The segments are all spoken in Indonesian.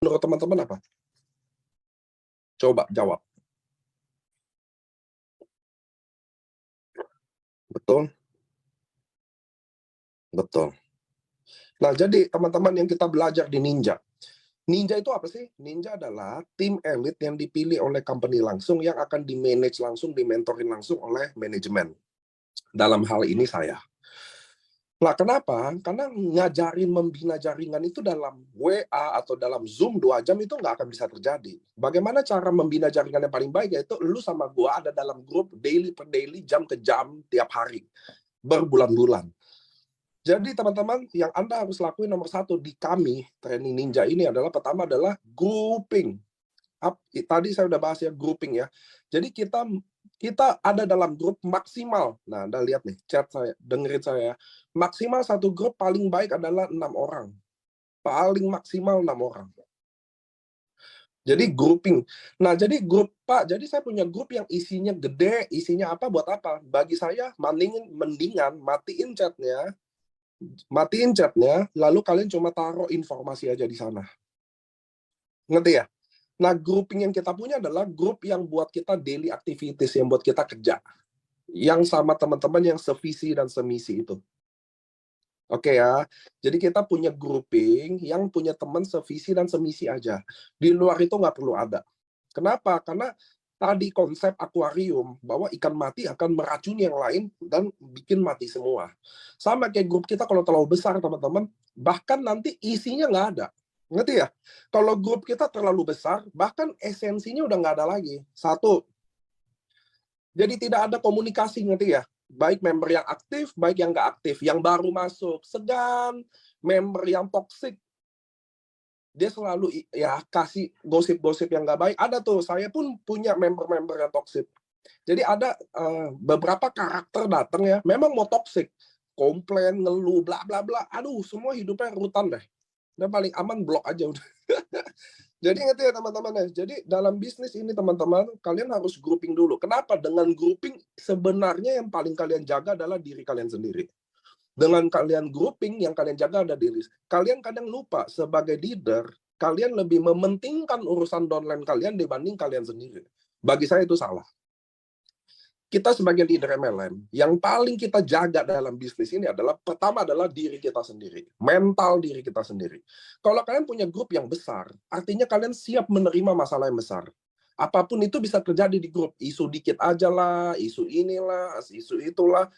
Menurut teman-teman apa? Coba jawab. Betul? Betul. Nah, jadi teman-teman yang kita belajar di Ninja. Ninja itu apa sih? Ninja adalah tim elit yang dipilih oleh company langsung yang akan di-manage langsung, di-mentorin langsung oleh manajemen. Dalam hal ini saya. Nah, kenapa? Karena ngajarin membina jaringan itu dalam WA atau dalam Zoom 2 jam itu nggak akan bisa terjadi. Bagaimana cara membina jaringan yang paling baik? Yaitu lu sama gua ada dalam grup daily per daily, jam ke jam, tiap hari. Berbulan-bulan. Jadi teman-teman, yang Anda harus lakuin nomor satu di kami, Training Ninja ini adalah, pertama adalah grouping. Tadi saya udah bahas ya, grouping ya. Jadi kita kita ada dalam grup maksimal. Nah, Anda lihat nih, chat saya, dengerin saya. Maksimal satu grup paling baik adalah 6 orang. Paling maksimal 6 orang. Jadi grouping. Nah, jadi grup, Pak, jadi saya punya grup yang isinya gede, isinya apa, buat apa? Bagi saya, mendingan matiin chatnya, lalu kalian cuma taruh informasi aja di sana. Ngerti ya? Nah, grouping yang kita punya adalah grup yang buat kita daily activities, yang buat kita kerja. Yang sama teman-teman yang sevisi dan semisi itu. Oke ya, jadi kita punya grouping yang punya teman sevisi dan semisi aja. Di luar itu nggak perlu ada. Kenapa? Karena tadi konsep akuarium, bahwa ikan mati akan meracuni yang lain dan bikin mati semua. Sama kayak grup kita kalau terlalu besar, teman-teman, bahkan nanti isinya nggak ada. Ngerti ya? Kalau grup kita terlalu besar, bahkan esensinya udah nggak ada lagi. Satu, jadi tidak ada komunikasi, ngerti ya? Baik member yang aktif, baik yang nggak aktif. Yang baru masuk, segan. Member yang toksik, dia selalu ya kasih gosip-gosip yang nggak baik. Ada tuh, saya pun punya member-member yang toksik. Jadi ada beberapa karakter datang ya, memang mau toksik. Komplain, ngeluh, bla bla bla. Aduh, semua hidupnya rutan deh. Dan paling aman blok aja udah. Jadi ngerti ya teman-teman ya. Jadi dalam bisnis ini teman-teman, kalian harus grouping dulu. Kenapa? Dengan grouping sebenarnya yang paling kalian jaga adalah diri kalian sendiri. Dengan kalian grouping, yang kalian jaga ada diri. Kalian kadang lupa sebagai leader, kalian lebih mementingkan urusan downline kalian dibanding kalian sendiri. Bagi saya itu salah. Kita sebagai leader MLM, yang paling kita jaga dalam bisnis ini adalah, pertama adalah diri kita sendiri, mental diri kita sendiri. Kalau kalian punya grup yang besar, artinya kalian siap menerima masalah yang besar. Apapun itu bisa terjadi di grup, isu dikit aja lah, isu inilah, isu itulah,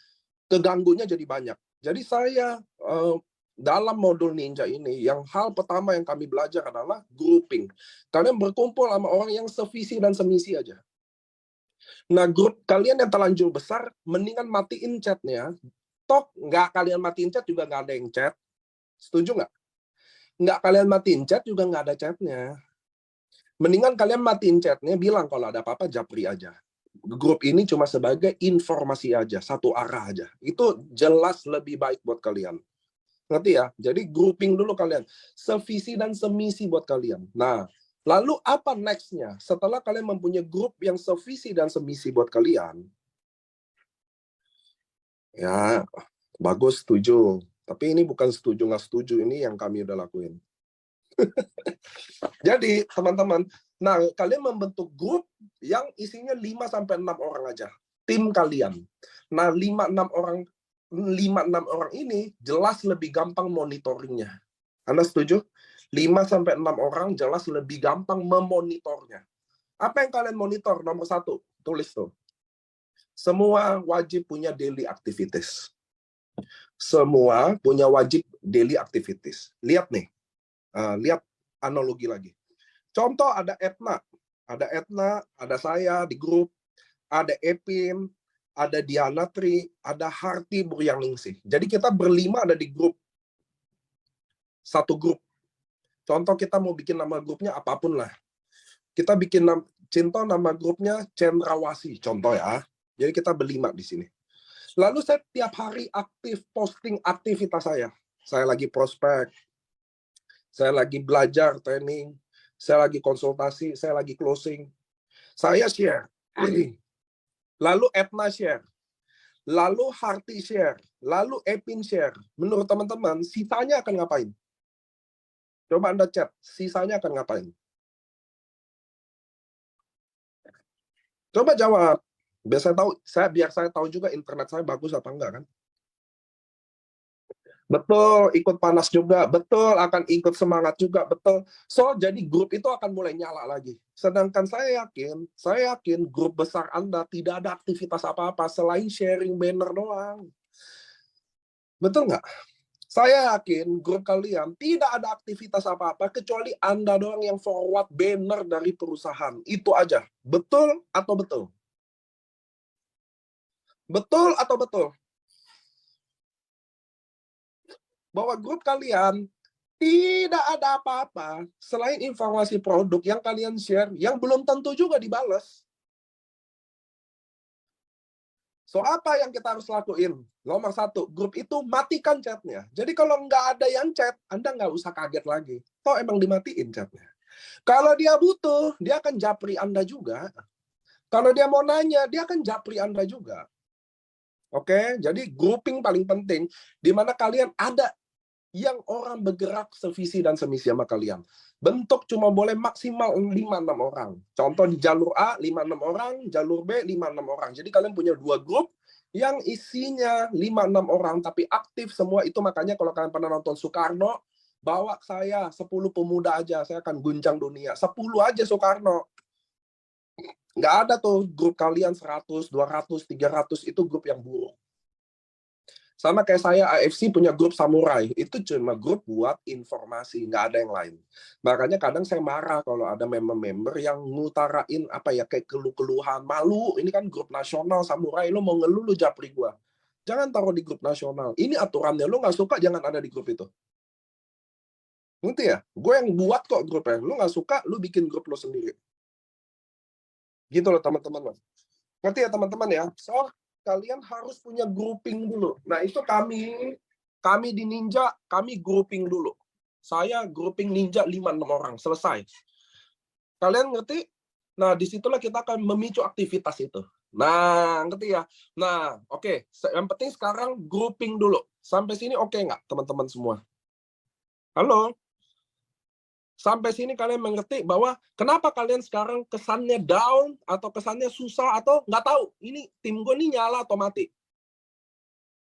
keganggunya jadi banyak. Jadi saya dalam modul Ninja ini, yang hal pertama yang kami belajar adalah grouping. Kalian berkumpul sama orang yang sevisi dan semisi aja. Nah, grup kalian yang terlanjur besar, mendingan matiin chatnya. Toh, nggak kalian matiin chat juga nggak ada yang chat. Setuju nggak? Nggak kalian matiin chat juga nggak ada chatnya. Mendingan kalian matiin chatnya, bilang kalau ada apa-apa japri aja. Grup ini cuma sebagai informasi aja, satu arah aja. Itu jelas lebih baik buat kalian. Ngerti ya? Jadi grouping dulu kalian. Sevisi dan semisi buat kalian. Nah, lalu apa next-nya? Setelah kalian mempunyai grup yang sevisi dan semisi buat kalian, ya, bagus, setuju. Tapi ini bukan setuju nggak setuju, ini yang kami udah lakuin. Jadi, teman-teman, nah, kalian membentuk grup yang isinya 5-6 orang aja. Tim kalian. Nah, 5-6 orang ini jelas lebih gampang monitoringnya. Anda setuju? 5-6 orang jelas lebih gampang memonitornya. Apa yang kalian monitor? Nomor satu, tulis tuh. Semua wajib punya daily activities. Semua punya wajib daily activities. Lihat nih, lihat analogi lagi. Contoh ada Etna, ada saya di grup, ada Epin, ada Diana Tri, ada Harti Buryang Ningsih. Jadi kita berlima ada di grup, satu grup. Contoh kita mau bikin nama grupnya apapun lah. Kita bikin nama grupnya Cendrawasih, contoh ya. Jadi kita berlima di sini. Lalu saya tiap hari aktif posting aktivitas saya. Saya lagi prospek, saya lagi belajar training, saya lagi konsultasi, saya lagi closing. Saya share. Lalu Etna share. Lalu Harti share. Lalu Epin share. Menurut teman-teman, sisanya akan ngapain? Coba Anda chat, sisanya akan ngapain? Coba jawab. Biar saya tahu juga internet saya bagus apa enggak kan. Betul, ikut panas juga, betul, akan ikut semangat juga, betul. So, jadi grup itu akan mulai nyala lagi. Sedangkan saya yakin grup besar Anda tidak ada aktivitas apa-apa selain sharing banner doang. Betul nggak? Saya yakin grup kalian tidak ada aktivitas apa-apa kecuali Anda doang yang forward banner dari perusahaan. Itu aja. Betul atau betul? Betul atau betul? Bahwa grup kalian tidak ada apa-apa selain informasi produk yang kalian share yang belum tentu juga dibales. So, apa yang kita harus lakuin? Nomor satu, grup itu matikan chatnya. Jadi kalau nggak ada yang chat, Anda nggak usah kaget lagi. Toh emang dimatiin chatnya. Kalau dia butuh, dia akan japri Anda juga. Kalau dia mau nanya, dia akan japri Anda juga. Oke, jadi grouping paling penting, di mana kalian ada yang orang bergerak sevisi dan semisi sama kalian. Bentuk cuma boleh maksimal 5-6 orang. Contoh di jalur A, 5-6 orang, jalur B, 5-6 orang. Jadi kalian punya 2 grup yang isinya 5-6 orang, tapi aktif semua itu. Makanya kalau kalian pernah nonton Soekarno, bawa saya 10 pemuda aja, saya akan guncang dunia. 10 aja Soekarno. Nggak ada tuh grup kalian 100, 200, 300, itu grup yang buruk. Sama kayak saya, AFC punya grup samurai. Itu cuma grup buat informasi, nggak ada yang lain. Makanya kadang saya marah kalau ada member-member yang ngutarain apa ya, kayak keluh-keluhan. Malu, ini kan grup nasional samurai, lo mau ngeluh, lo japri gua. Jangan taruh di grup nasional. Ini aturannya, lo nggak suka jangan ada di grup itu. Ngerti ya? Gue yang buat kok grupnya. Lo nggak suka, lo bikin grup lo sendiri. Gitu loh teman-teman. Ngerti ya teman-teman ya? So, kalian harus punya grouping dulu. Nah, itu kami di Ninja, kami grouping dulu. Saya grouping Ninja 5-6 orang, selesai. Kalian ngerti? Nah, disitulah kita akan memicu aktivitas itu. Nah, ngerti ya? Nah, oke. Yang penting sekarang grouping dulu. Sampai sini oke nggak, teman-teman semua? Halo? Sampai sini kalian mengerti bahwa kenapa kalian sekarang kesannya down atau kesannya susah atau nggak tahu ini tim gue ini nyala atau mati.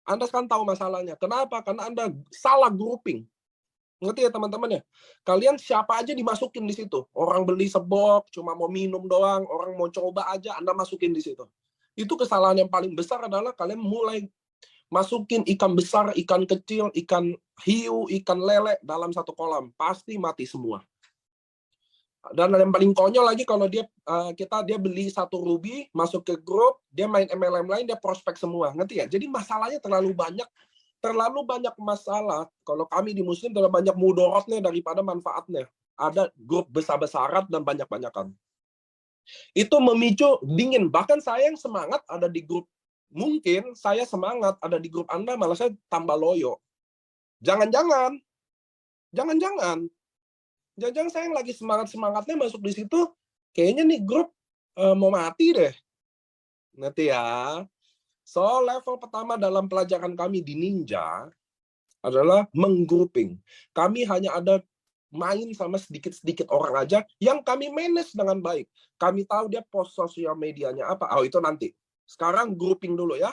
Anda kan tahu masalahnya. Kenapa? Karena Anda salah grouping. Ngerti ya teman-teman ya? Kalian siapa aja dimasukin di situ. Orang beli sebok, cuma mau minum doang, orang mau coba aja, Anda masukin di situ. Itu kesalahan yang paling besar adalah kalian mulai masukin ikan besar, ikan kecil, ikan hiu, ikan lele dalam satu kolam. Pasti mati semua. Dan yang paling konyol lagi kalau dia beli satu ruby, masuk ke grup, dia main MLM lain, dia prospek semua. Ngerti ya? Jadi masalahnya terlalu banyak masalah. Kalau kami di Muslim terlalu banyak mudorotnya daripada manfaatnya. Ada grup besar-besaran dan banyak-banyakan. Itu memicu dingin. Bahkan saya yang semangat ada di grup, mungkin saya semangat ada di grup Anda, malah saya tambah loyo. Jangan-jangan saya yang lagi semangat-semangatnya masuk di situ, kayaknya nih grup mau mati deh. Nanti ya. So, level pertama dalam pelajaran kami di Ninja adalah menggrouping. Kami hanya ada main sama sedikit-sedikit orang aja yang kami manage dengan baik. Kami tahu dia post sosial medianya apa. Oh, itu nanti. Sekarang grouping dulu ya.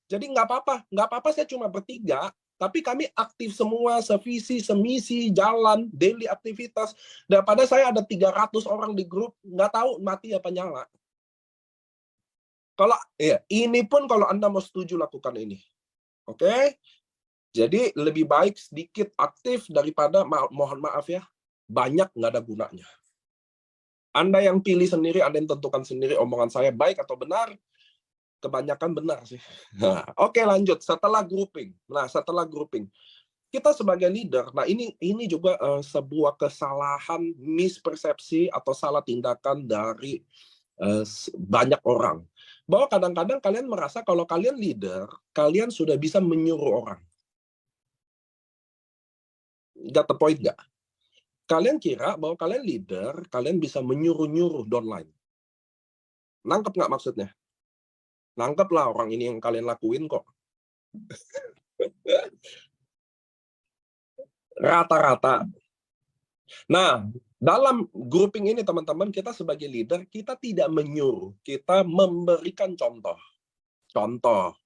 Jadi nggak apa-apa saya cuma bertiga, tapi kami aktif semua, sevisi, semisi, jalan, daily aktivitas. Daripada saya ada 300 orang di grup, nggak tahu mati apa nyala. Kalau ya, ini pun kalau Anda mau setuju lakukan ini. Oke? Jadi lebih baik sedikit aktif daripada mohon maaf ya, banyak nggak ada gunanya. Anda yang pilih sendiri, Anda yang tentukan sendiri omongan saya baik atau benar. Kebanyakan benar sih. Nah, oke lanjut. Setelah grouping, kita sebagai leader, nah ini juga sebuah kesalahan, mispersepsi atau salah tindakan dari banyak orang. Bahwa kadang-kadang kalian merasa kalau kalian leader, kalian sudah bisa menyuruh orang. Got the point nggak? Kalian kira bahwa kalian leader, kalian bisa menyuruh-nyuruh downline. Nangkep nggak maksudnya? Nangkep lah orang ini yang kalian lakuin kok. Rata-rata Nah, dalam grouping ini teman-teman, kita sebagai leader, kita tidak menyuruh, kita memberikan contoh. Contoh,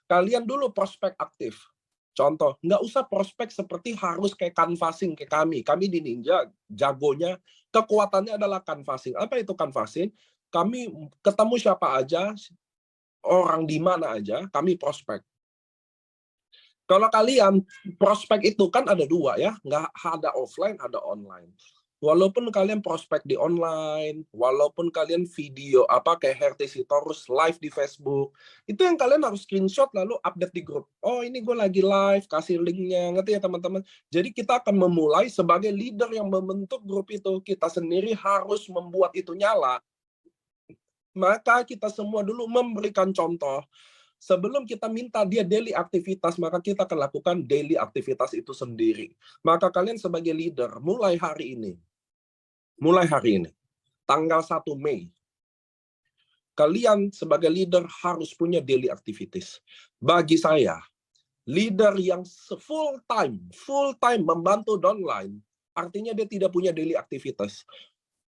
kalian dulu prospek aktif. Contoh, nggak usah prospek seperti harus kayak canvassing kayak kami. Kami di Ninja, jagonya, kekuatannya adalah canvassing. Apa itu canvassing? Kami ketemu siapa aja, orang di mana aja, kami prospek. Kalau kalian prospek itu kan ada dua ya, nggak ada offline, ada online. Walaupun kalian prospek di online, walaupun kalian video apa kayak Hertz Torus live di Facebook, itu yang kalian harus screenshot lalu update di grup. Oh ini gue lagi live, kasih linknya, ngerti ya teman-teman? Jadi kita akan memulai sebagai leader yang membentuk grup itu, kita sendiri harus membuat itu nyala. Maka kita semua dulu memberikan contoh. Sebelum kita minta dia daily aktivitas, maka kita akan lakukan daily aktivitas itu sendiri. Maka kalian sebagai leader, mulai hari ini, tanggal 1 Mei, kalian sebagai leader harus punya daily activities. Bagi saya, leader yang full time membantu downline, artinya dia tidak punya daily aktivitas.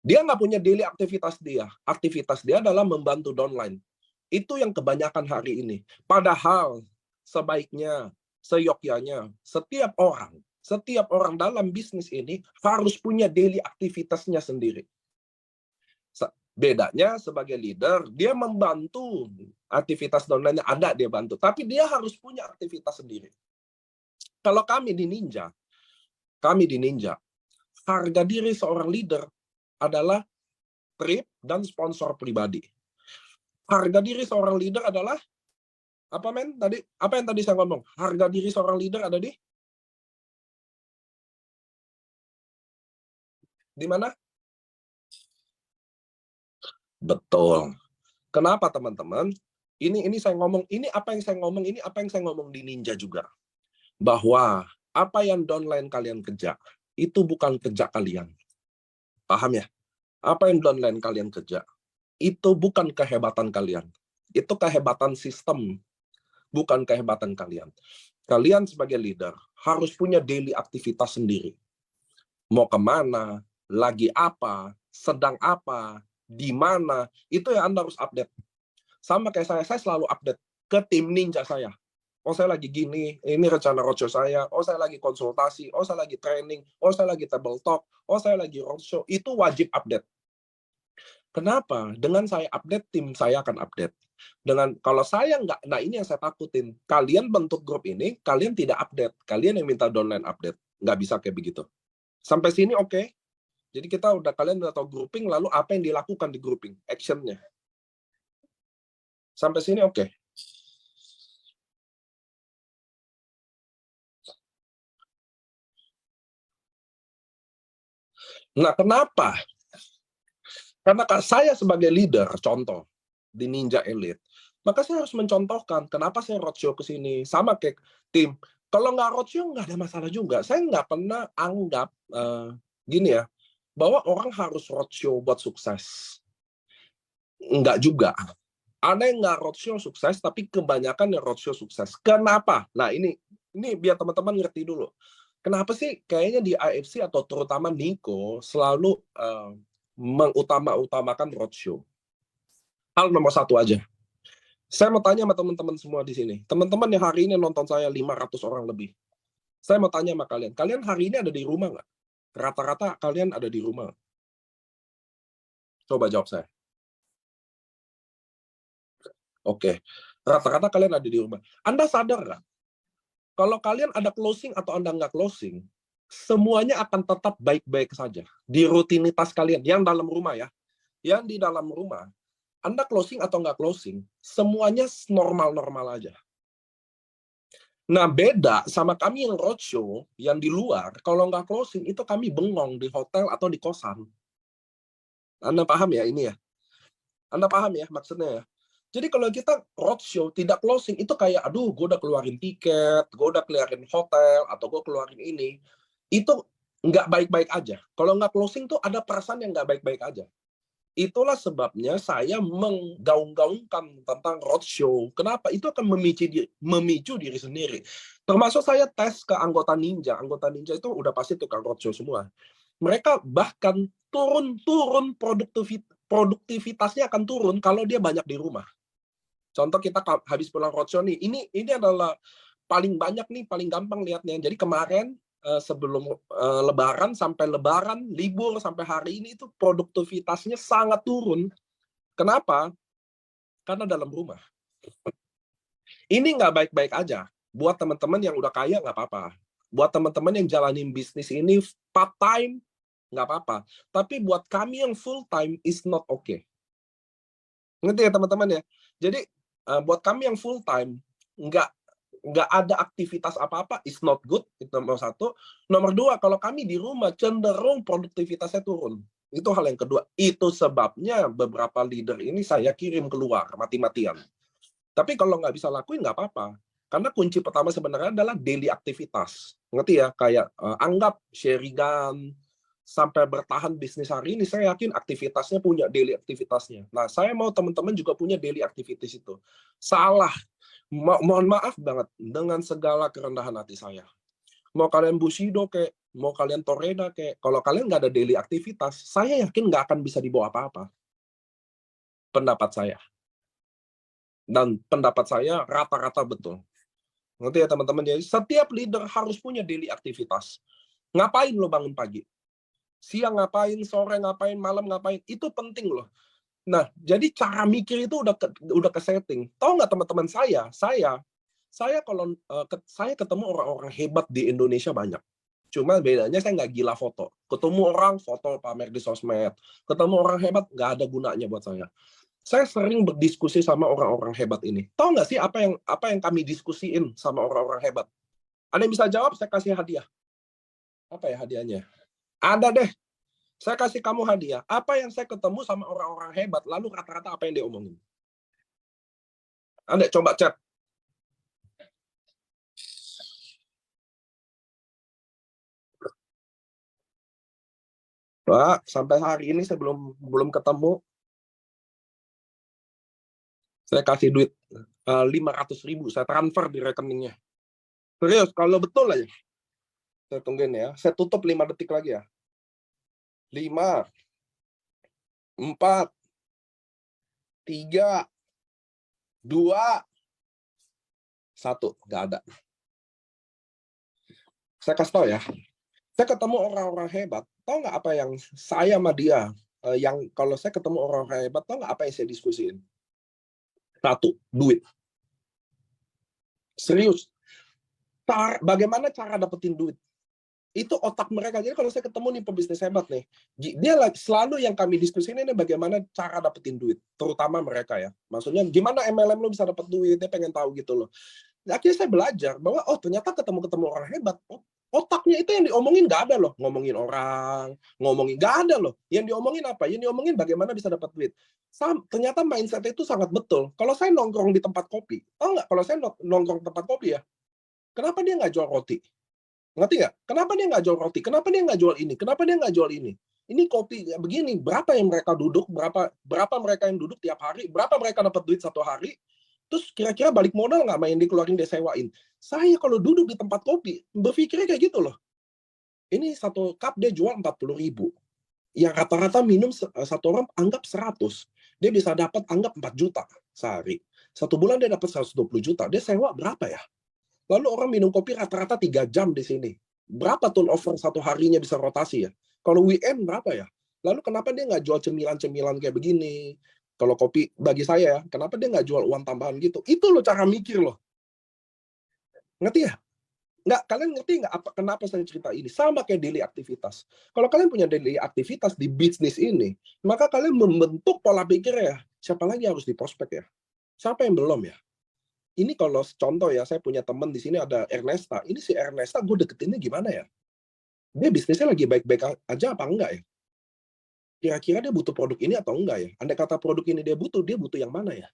Dia nggak punya daily aktivitas dia. Aktivitas dia adalah membantu downline. Itu yang kebanyakan hari ini. Padahal sebaiknya, seyogyanya, setiap orang dalam bisnis ini harus punya daily aktivitasnya sendiri. Bedanya sebagai leader, dia membantu aktivitas downline ada, dia bantu. Tapi dia harus punya aktivitas sendiri. Kalau kami di Ninja, harga diri seorang leader adalah trip dan sponsor pribadi. Harga diri seorang leader adalah apa tadi? Apa yang tadi saya ngomong? Harga diri seorang leader ada di mana? Betul. Kenapa teman-teman? Ini saya ngomong, ini apa yang saya ngomong di Ninja juga. Bahwa apa yang downline kalian kerja itu bukan kerja kalian. Paham ya? Apa yang downline kalian kerja itu bukan kehebatan kalian. Itu kehebatan sistem, bukan kehebatan kalian. Kalian sebagai leader harus punya daily aktivitas sendiri. Mau kemana, lagi apa, sedang apa, di mana, itu yang Anda harus update. Sama kayak saya selalu update ke tim Ninja saya. Oh saya lagi gini, ini rencana roadshow saya, oh saya lagi konsultasi, oh saya lagi training, oh saya lagi table talk, oh saya lagi roadshow, itu wajib update. Kenapa? Dengan saya update, tim saya akan update. Dengan kalau saya nggak, nah ini yang saya takutin. Kalian bentuk grup ini, kalian tidak update. Kalian yang minta downline update. Nggak bisa kayak begitu. Sampai sini oke. Okay. Jadi kalian udah tahu grouping, lalu apa yang dilakukan di grouping, actionnya. Sampai sini oke. Okay. Nah, kenapa? Karena saya sebagai leader, contoh, di Ninja Elite, maka saya harus mencontohkan kenapa saya roadshow ke sini. Sama kayak tim. Kalau nggak roadshow, nggak ada masalah juga. Saya nggak pernah anggap, gini ya, bahwa orang harus roadshow buat sukses. Nggak juga. Ada yang nggak roadshow sukses, tapi kebanyakan yang roadshow sukses. Kenapa? Nah, ini biar teman-teman ngerti dulu. Kenapa sih kayaknya di AFC atau terutama Nico selalu mengutamakan roadshow? Hal nomor satu aja. Saya mau tanya sama teman-teman semua di sini. Teman-teman yang hari ini nonton saya 500 orang lebih. Saya mau tanya sama kalian. Kalian hari ini ada di rumah nggak? Rata-rata kalian ada di rumah. Coba jawab saya. Oke. Rata-rata kalian ada di rumah. Anda sadar nggak? Kalau kalian ada closing atau Anda nggak closing, semuanya akan tetap baik-baik saja. Di rutinitas kalian, yang dalam rumah ya. Yang di dalam rumah, Anda closing atau nggak closing, semuanya normal-normal aja. Nah, beda sama kami yang roadshow, yang di luar, kalau nggak closing, itu kami bengong di hotel atau di kosan. Anda paham ya ini ya? Anda paham ya maksudnya ya? Jadi kalau kita roadshow tidak closing, itu kayak, aduh, gue udah keluarin tiket, gue udah keluarin hotel, atau gue keluarin ini. Itu nggak baik-baik aja. Kalau nggak closing tuh ada perasaan yang nggak baik-baik aja. Itulah sebabnya saya menggaung-gaungkan tentang roadshow. Kenapa? Itu akan memicu diri sendiri. Termasuk saya tes ke anggota Ninja. Anggota Ninja itu udah pasti tukang roadshow semua. Mereka bahkan turun produktivitasnya akan turun kalau dia banyak di rumah. Contoh kita habis pulang roadshow nih, ini adalah paling banyak nih, paling gampang lihatnya. Jadi kemarin sebelum Lebaran sampai Lebaran, libur sampai hari ini itu produktivitasnya sangat turun. Kenapa? Karena dalam rumah. Ini nggak baik-baik aja. Buat teman-teman yang udah kaya nggak apa-apa. Buat teman-teman yang jalanin bisnis ini part time nggak apa-apa. Tapi buat kami yang full time is not okay. Ngerti ya teman-teman ya? Jadi buat kami yang full time nggak ada aktivitas apa-apa is not good, itu nomor satu. Nomor dua, kalau kami di rumah cenderung produktivitasnya turun. Itu hal yang kedua. Itu sebabnya beberapa leader ini saya kirim keluar mati-matian. Tapi kalau nggak bisa lakuin nggak apa-apa. Karena kunci pertama sebenarnya adalah daily aktivitas. Ngerti ya? Kayak anggap Sheridan sampai bertahan bisnis hari ini, saya yakin aktivitasnya punya daily aktivitasnya. Nah, saya mau teman-teman juga punya daily aktivitas itu. Salah. Mohon maaf banget dengan segala kerendahan hati saya. Mau kalian Bushido kayak, mau kalian Toreda kayak, kalau kalian nggak ada daily aktivitas, saya yakin nggak akan bisa dibawa apa-apa. Pendapat saya. Dan pendapat saya rata-rata betul. Ngerti ya teman-teman? Jadi setiap leader harus punya daily aktivitas. Ngapain lo bangun pagi? Siang ngapain, sore ngapain, malam ngapain? Itu penting loh. Nah, jadi cara mikir itu udah ke setting. Tahu nggak teman-teman saya kalau saya ketemu orang-orang hebat di Indonesia banyak. Cuma bedanya saya nggak gila foto. Ketemu orang foto pamer di sosmed. Ketemu orang hebat nggak ada gunanya buat saya. Saya sering berdiskusi sama orang-orang hebat ini. Tahu nggak sih apa yang kami diskusiin sama orang-orang hebat? Ada yang bisa jawab, saya kasih hadiah. Apa ya hadiahnya? Ada deh. Saya kasih kamu hadiah. Apa yang saya ketemu sama orang-orang hebat, lalu rata-rata apa yang dia omongin? Anda coba chat. Pak, sampai hari ini saya belum ketemu. Saya kasih duit 500.000, saya transfer di rekeningnya. Serius, kalau betul aja. Saya tungguin ya. Saya tutup 5 detik lagi ya. 5, 4, 3, 2, 1. Nggak ada. Saya kasih tahu ya. Saya ketemu orang-orang hebat. Tahu nggak apa yang saya sama dia, yang kalau saya ketemu orang-orang hebat, tahu nggak apa yang saya diskusiin? Satu, duit. Serius. Bagaimana cara dapetin duit? Itu otak mereka. Jadi kalau saya ketemu nih pebisnis hebat nih, dia selalu yang kami diskusiin ini bagaimana cara dapetin duit, terutama mereka ya. Maksudnya gimana MLM lo bisa dapat duit, dia pengen tahu gitu loh. Akhirnya saya belajar bahwa ternyata ketemu orang hebat, otaknya itu yang diomongin nggak ada loh, ngomongin orang, ngomongin nggak ada loh. Yang diomongin apa? Yang diomongin bagaimana bisa dapat duit. Ternyata mindset itu sangat betul. Kalau saya nongkrong di tempat kopi, tahu nggak? Kalau saya nongkrong di tempat kopi ya, kenapa dia nggak jual roti? Ngerti nggak? Kenapa dia nggak jual roti? Kenapa dia nggak jual ini? Kenapa dia nggak jual ini? Ini kopi ya begini, berapa yang mereka duduk, berapa mereka yang duduk tiap hari, berapa mereka dapat duit satu hari, terus kira-kira balik modal nggak main dikeluarin dia sewain. Saya kalau duduk di tempat kopi, berpikirnya kayak gitu loh. Ini satu cup dia jual 40.000. Yang rata-rata minum satu orang anggap 100. Dia bisa dapat anggap 4 juta sehari. Satu bulan dia dapat 120 juta. Dia sewa berapa ya? Lalu orang minum kopi rata-rata 3 jam di sini. Berapa turnover satu harinya bisa rotasi ya? Kalau weekend berapa ya? Lalu kenapa dia nggak jual cemilan-cemilan kayak begini? Kalau kopi bagi saya ya, kenapa dia nggak jual uang tambahan gitu? Itu loh cara mikir loh. Ngerti ya? Nggak, kalian ngerti nggak kenapa saya cerita ini? Sama kayak daily aktivitas. Kalau kalian punya daily aktivitas di bisnis ini, maka kalian membentuk pola pikir ya. Siapa lagi harus diprospek ya? Siapa yang belum ya? Ini kalau contoh ya, saya punya teman di sini ada Ernesta. Ini si Ernesta, gue deketinnya gimana ya? Dia bisnisnya lagi baik-baik aja apa enggak ya? Kira-kira dia butuh produk ini atau enggak ya? Andai kata produk ini dia butuh yang mana ya?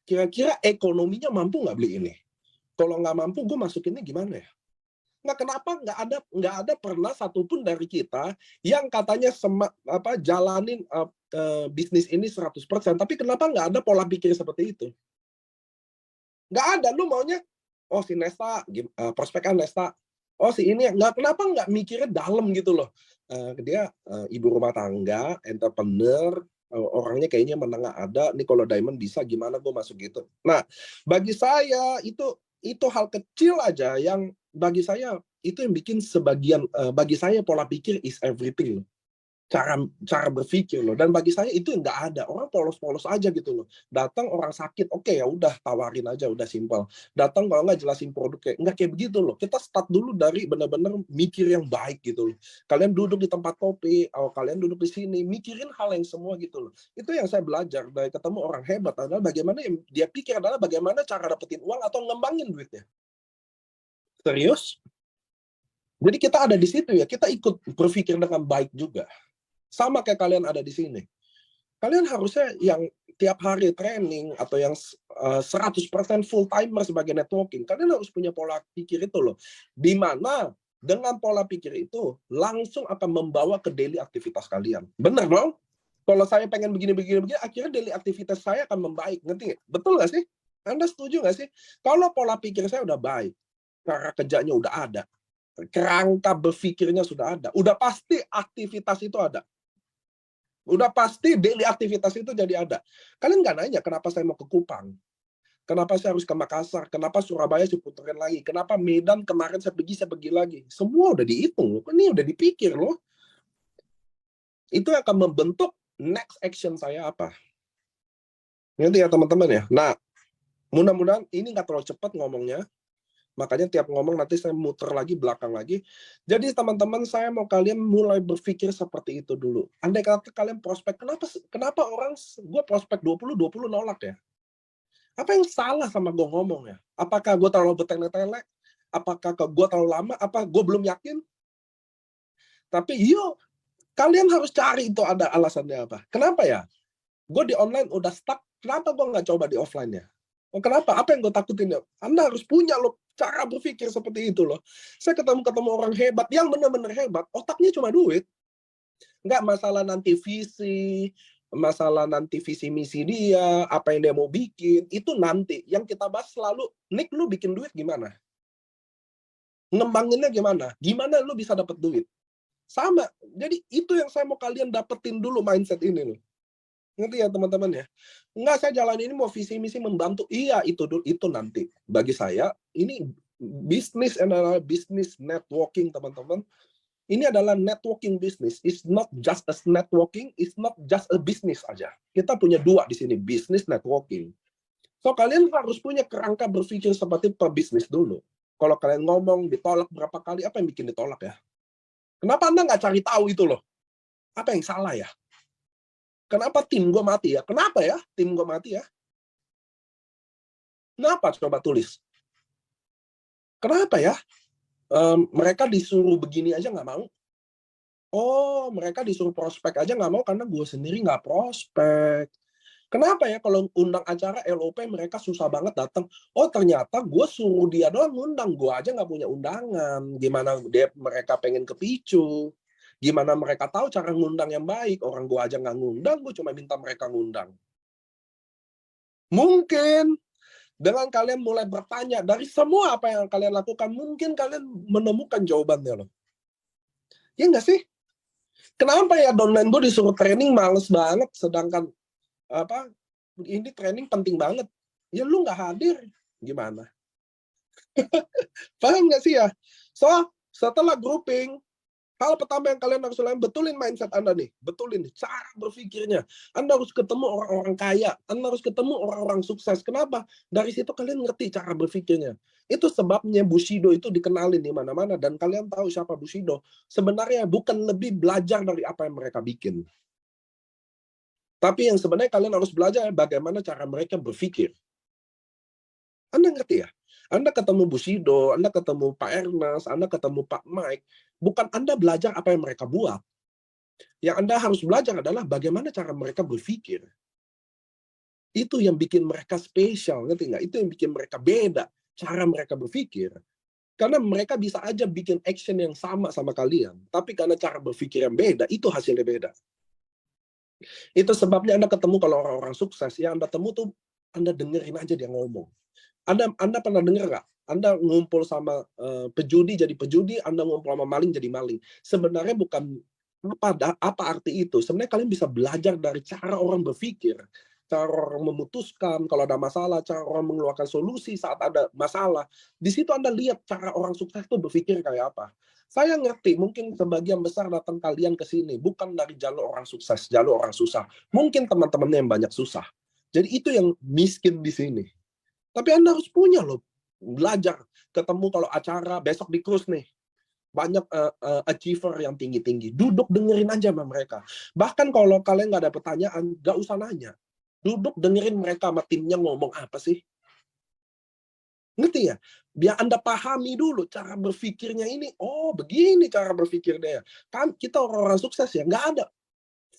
Kira-kira ekonominya mampu nggak beli ini? Kalau nggak mampu, gue masukinnya gimana ya? Nah, kenapa nggak ada pernah satupun dari kita yang katanya jalanin bisnis ini 100%, tapi kenapa nggak ada pola pikir seperti itu? Nggak ada. Lu maunya, si Nesta, prospekan Nesta, Oh si ini kenapa nggak mikirnya dalam gitu loh. Dia ibu rumah tangga, entrepreneur, orangnya kayaknya menengah ada. Nih kalau Diamond bisa gimana gue masuk gitu. Nah bagi saya itu hal kecil aja yang bagi saya itu yang bikin sebagian bagi saya pola pikir is everything. Cara berpikir loh, dan bagi saya itu nggak ada, orang polos-polos aja gitu loh. Datang orang sakit, oke ya udah tawarin aja, udah simpel. Datang kalau nggak jelasin produk kayak nggak kayak begitu loh. Kita start dulu dari benar-benar mikir yang baik gitu loh. Kalian duduk di tempat kopi, atau kalian duduk di sini, mikirin hal yang semua gitu loh. Itu yang saya belajar dari ketemu orang hebat adalah bagaimana yang dia pikir adalah bagaimana cara dapetin uang atau ngembangin duitnya. Serius? Jadi kita ada di situ ya, kita ikut berpikir dengan baik juga. Sama kayak kalian ada di sini. Kalian harusnya yang tiap hari training atau yang 100% full timer sebagai networking, kalian harus punya pola pikir itu loh. Di mana dengan pola pikir itu langsung akan membawa ke daily aktivitas kalian. Bener dong? Kalau saya pengen begini, akhirnya daily aktivitas saya akan membaik. Ngerti nggak? Betul nggak sih? Anda setuju nggak sih? Kalau pola pikir saya udah baik, cara kerjanya udah ada, kerangka berpikirnya sudah ada, udah pasti aktivitas itu ada. Udah pasti daily aktivitas itu jadi ada. Kalian nggak nanya kenapa saya mau ke Kupang, kenapa saya harus ke Makassar, kenapa Surabaya saya puterin lagi, kenapa Medan kemarin saya pergi lagi. Semua udah dihitung loh, ini udah dipikir loh. Itu akan membentuk next action saya apa. Nanti ya teman-teman ya. Nah, mudah-mudahan ini nggak terlalu cepat ngomongnya. Makanya tiap ngomong nanti saya muter lagi belakang lagi. Jadi teman-teman saya mau kalian mulai berpikir seperti itu dulu. Andai kata kalian prospek, kenapa orang gue prospek 20 nolak ya? Apa yang salah sama gue ngomong ya? Apakah gue terlalu bertele-tele? Apakah gue terlalu lama? Apa gue belum yakin? Tapi yuk, kalian harus cari itu ada alasannya apa. Kenapa ya? Gue di online udah stuck, kenapa gue nggak coba di offline ya? Oh, kenapa? Apa yang gue takutin ya? Anda harus punya loh cara berpikir seperti itu loh. Saya ketemu orang hebat, yang benar-benar hebat, otaknya cuma duit. Nggak masalah nanti visi misi dia, apa yang dia mau bikin, itu nanti. Yang kita bahas selalu, Nick lu bikin duit gimana? Ngembanginnya gimana? Gimana lu bisa dapat duit? Sama. Jadi itu yang saya mau kalian dapetin dulu mindset ini loh. Ngerti ya teman-teman ya? Enggak, saya jalan ini mau visi misi membantu. Iya, itu nanti. Bagi saya, ini bisnis adalah bisnis networking, teman-teman. Ini adalah networking business. It's not just a networking, it's not just a business aja. Kita punya dua di sini, business networking. So, kalian harus punya kerangka berpikir seperti pebisnis dulu. Kalau kalian ngomong, ditolak berapa kali, apa yang bikin ditolak ya? Kenapa Anda nggak cari tahu itu loh? Apa yang salah ya? Kenapa tim gue mati ya? Kenapa ya tim gue mati ya? Kenapa? Coba tulis. Kenapa ya? Mereka disuruh begini aja nggak mau. Oh, mereka disuruh prospek aja nggak mau karena gue sendiri nggak prospek. Kenapa ya kalau undang acara LOP mereka susah banget datang? Oh, ternyata gue suruh dia doang ngundang, gue aja nggak punya undangan. Gimana mereka pengen kepicu? Gimana mereka tahu cara ngundang yang baik? Orang gue aja nggak ngundang, gue cuma minta mereka ngundang. Mungkin dengan kalian mulai bertanya dari semua apa yang kalian lakukan, mungkin kalian menemukan jawabannya loh. Ya nggak sih? Kenapa ya downline gue disuruh training males banget, sedangkan apa ini training penting banget. Ya lu nggak hadir, gimana? Paham nggak sih ya? So, setelah grouping, hal pertama yang kalian harus lakukan, betulin mindset Anda nih. Betulin cara berpikirnya. Anda harus ketemu orang-orang kaya. Anda harus ketemu orang-orang sukses. Kenapa? Dari situ kalian ngerti cara berpikirnya. Itu sebabnya Bushido itu dikenalin di mana-mana. Dan kalian tahu siapa Bushido. Sebenarnya bukan lebih belajar dari apa yang mereka bikin. Tapi yang sebenarnya kalian harus belajar bagaimana cara mereka berpikir. Anda ngerti ya? Anda ketemu Bushido, Anda ketemu Pak Ernest, Anda ketemu Pak Mike, bukan Anda belajar apa yang mereka buat. Yang Anda harus belajar adalah bagaimana cara mereka berpikir. Itu yang bikin mereka spesial, ngerti nggak? Itu yang bikin mereka beda, cara mereka berpikir. Karena mereka bisa aja bikin action yang sama kalian, tapi karena cara berpikir yang beda, itu hasilnya beda. Itu sebabnya Anda ketemu kalau orang-orang sukses, yang Anda temu tuh, Anda dengerin aja dia ngomong. Anda pernah dengar nggak? Anda ngumpul sama pejudi jadi pejudi, Anda ngumpul sama maling jadi maling. Sebenarnya bukan apa arti itu. Sebenarnya kalian bisa belajar dari cara orang berpikir, cara orang memutuskan kalau ada masalah, cara orang mengeluarkan solusi saat ada masalah. Di situ Anda lihat cara orang sukses itu berpikir kayak apa. Saya ngerti, mungkin sebagian besar datang kalian ke sini bukan dari jalur orang sukses, jalur orang susah. Mungkin teman-temannya yang banyak susah. Jadi itu yang miskin di sini. Tapi Anda harus punya loh, belajar. Ketemu kalau acara, besok di cruise nih, banyak achiever yang tinggi-tinggi. Duduk dengerin aja sama mereka. Bahkan kalau kalian nggak ada pertanyaan, nggak usah nanya. Duduk dengerin mereka sama timnya ngomong apa sih. Ngerti ya? Biar Anda pahami dulu cara berpikirnya ini. Oh, begini cara berpikir dia. Kan kita orang-orang sukses ya, nggak ada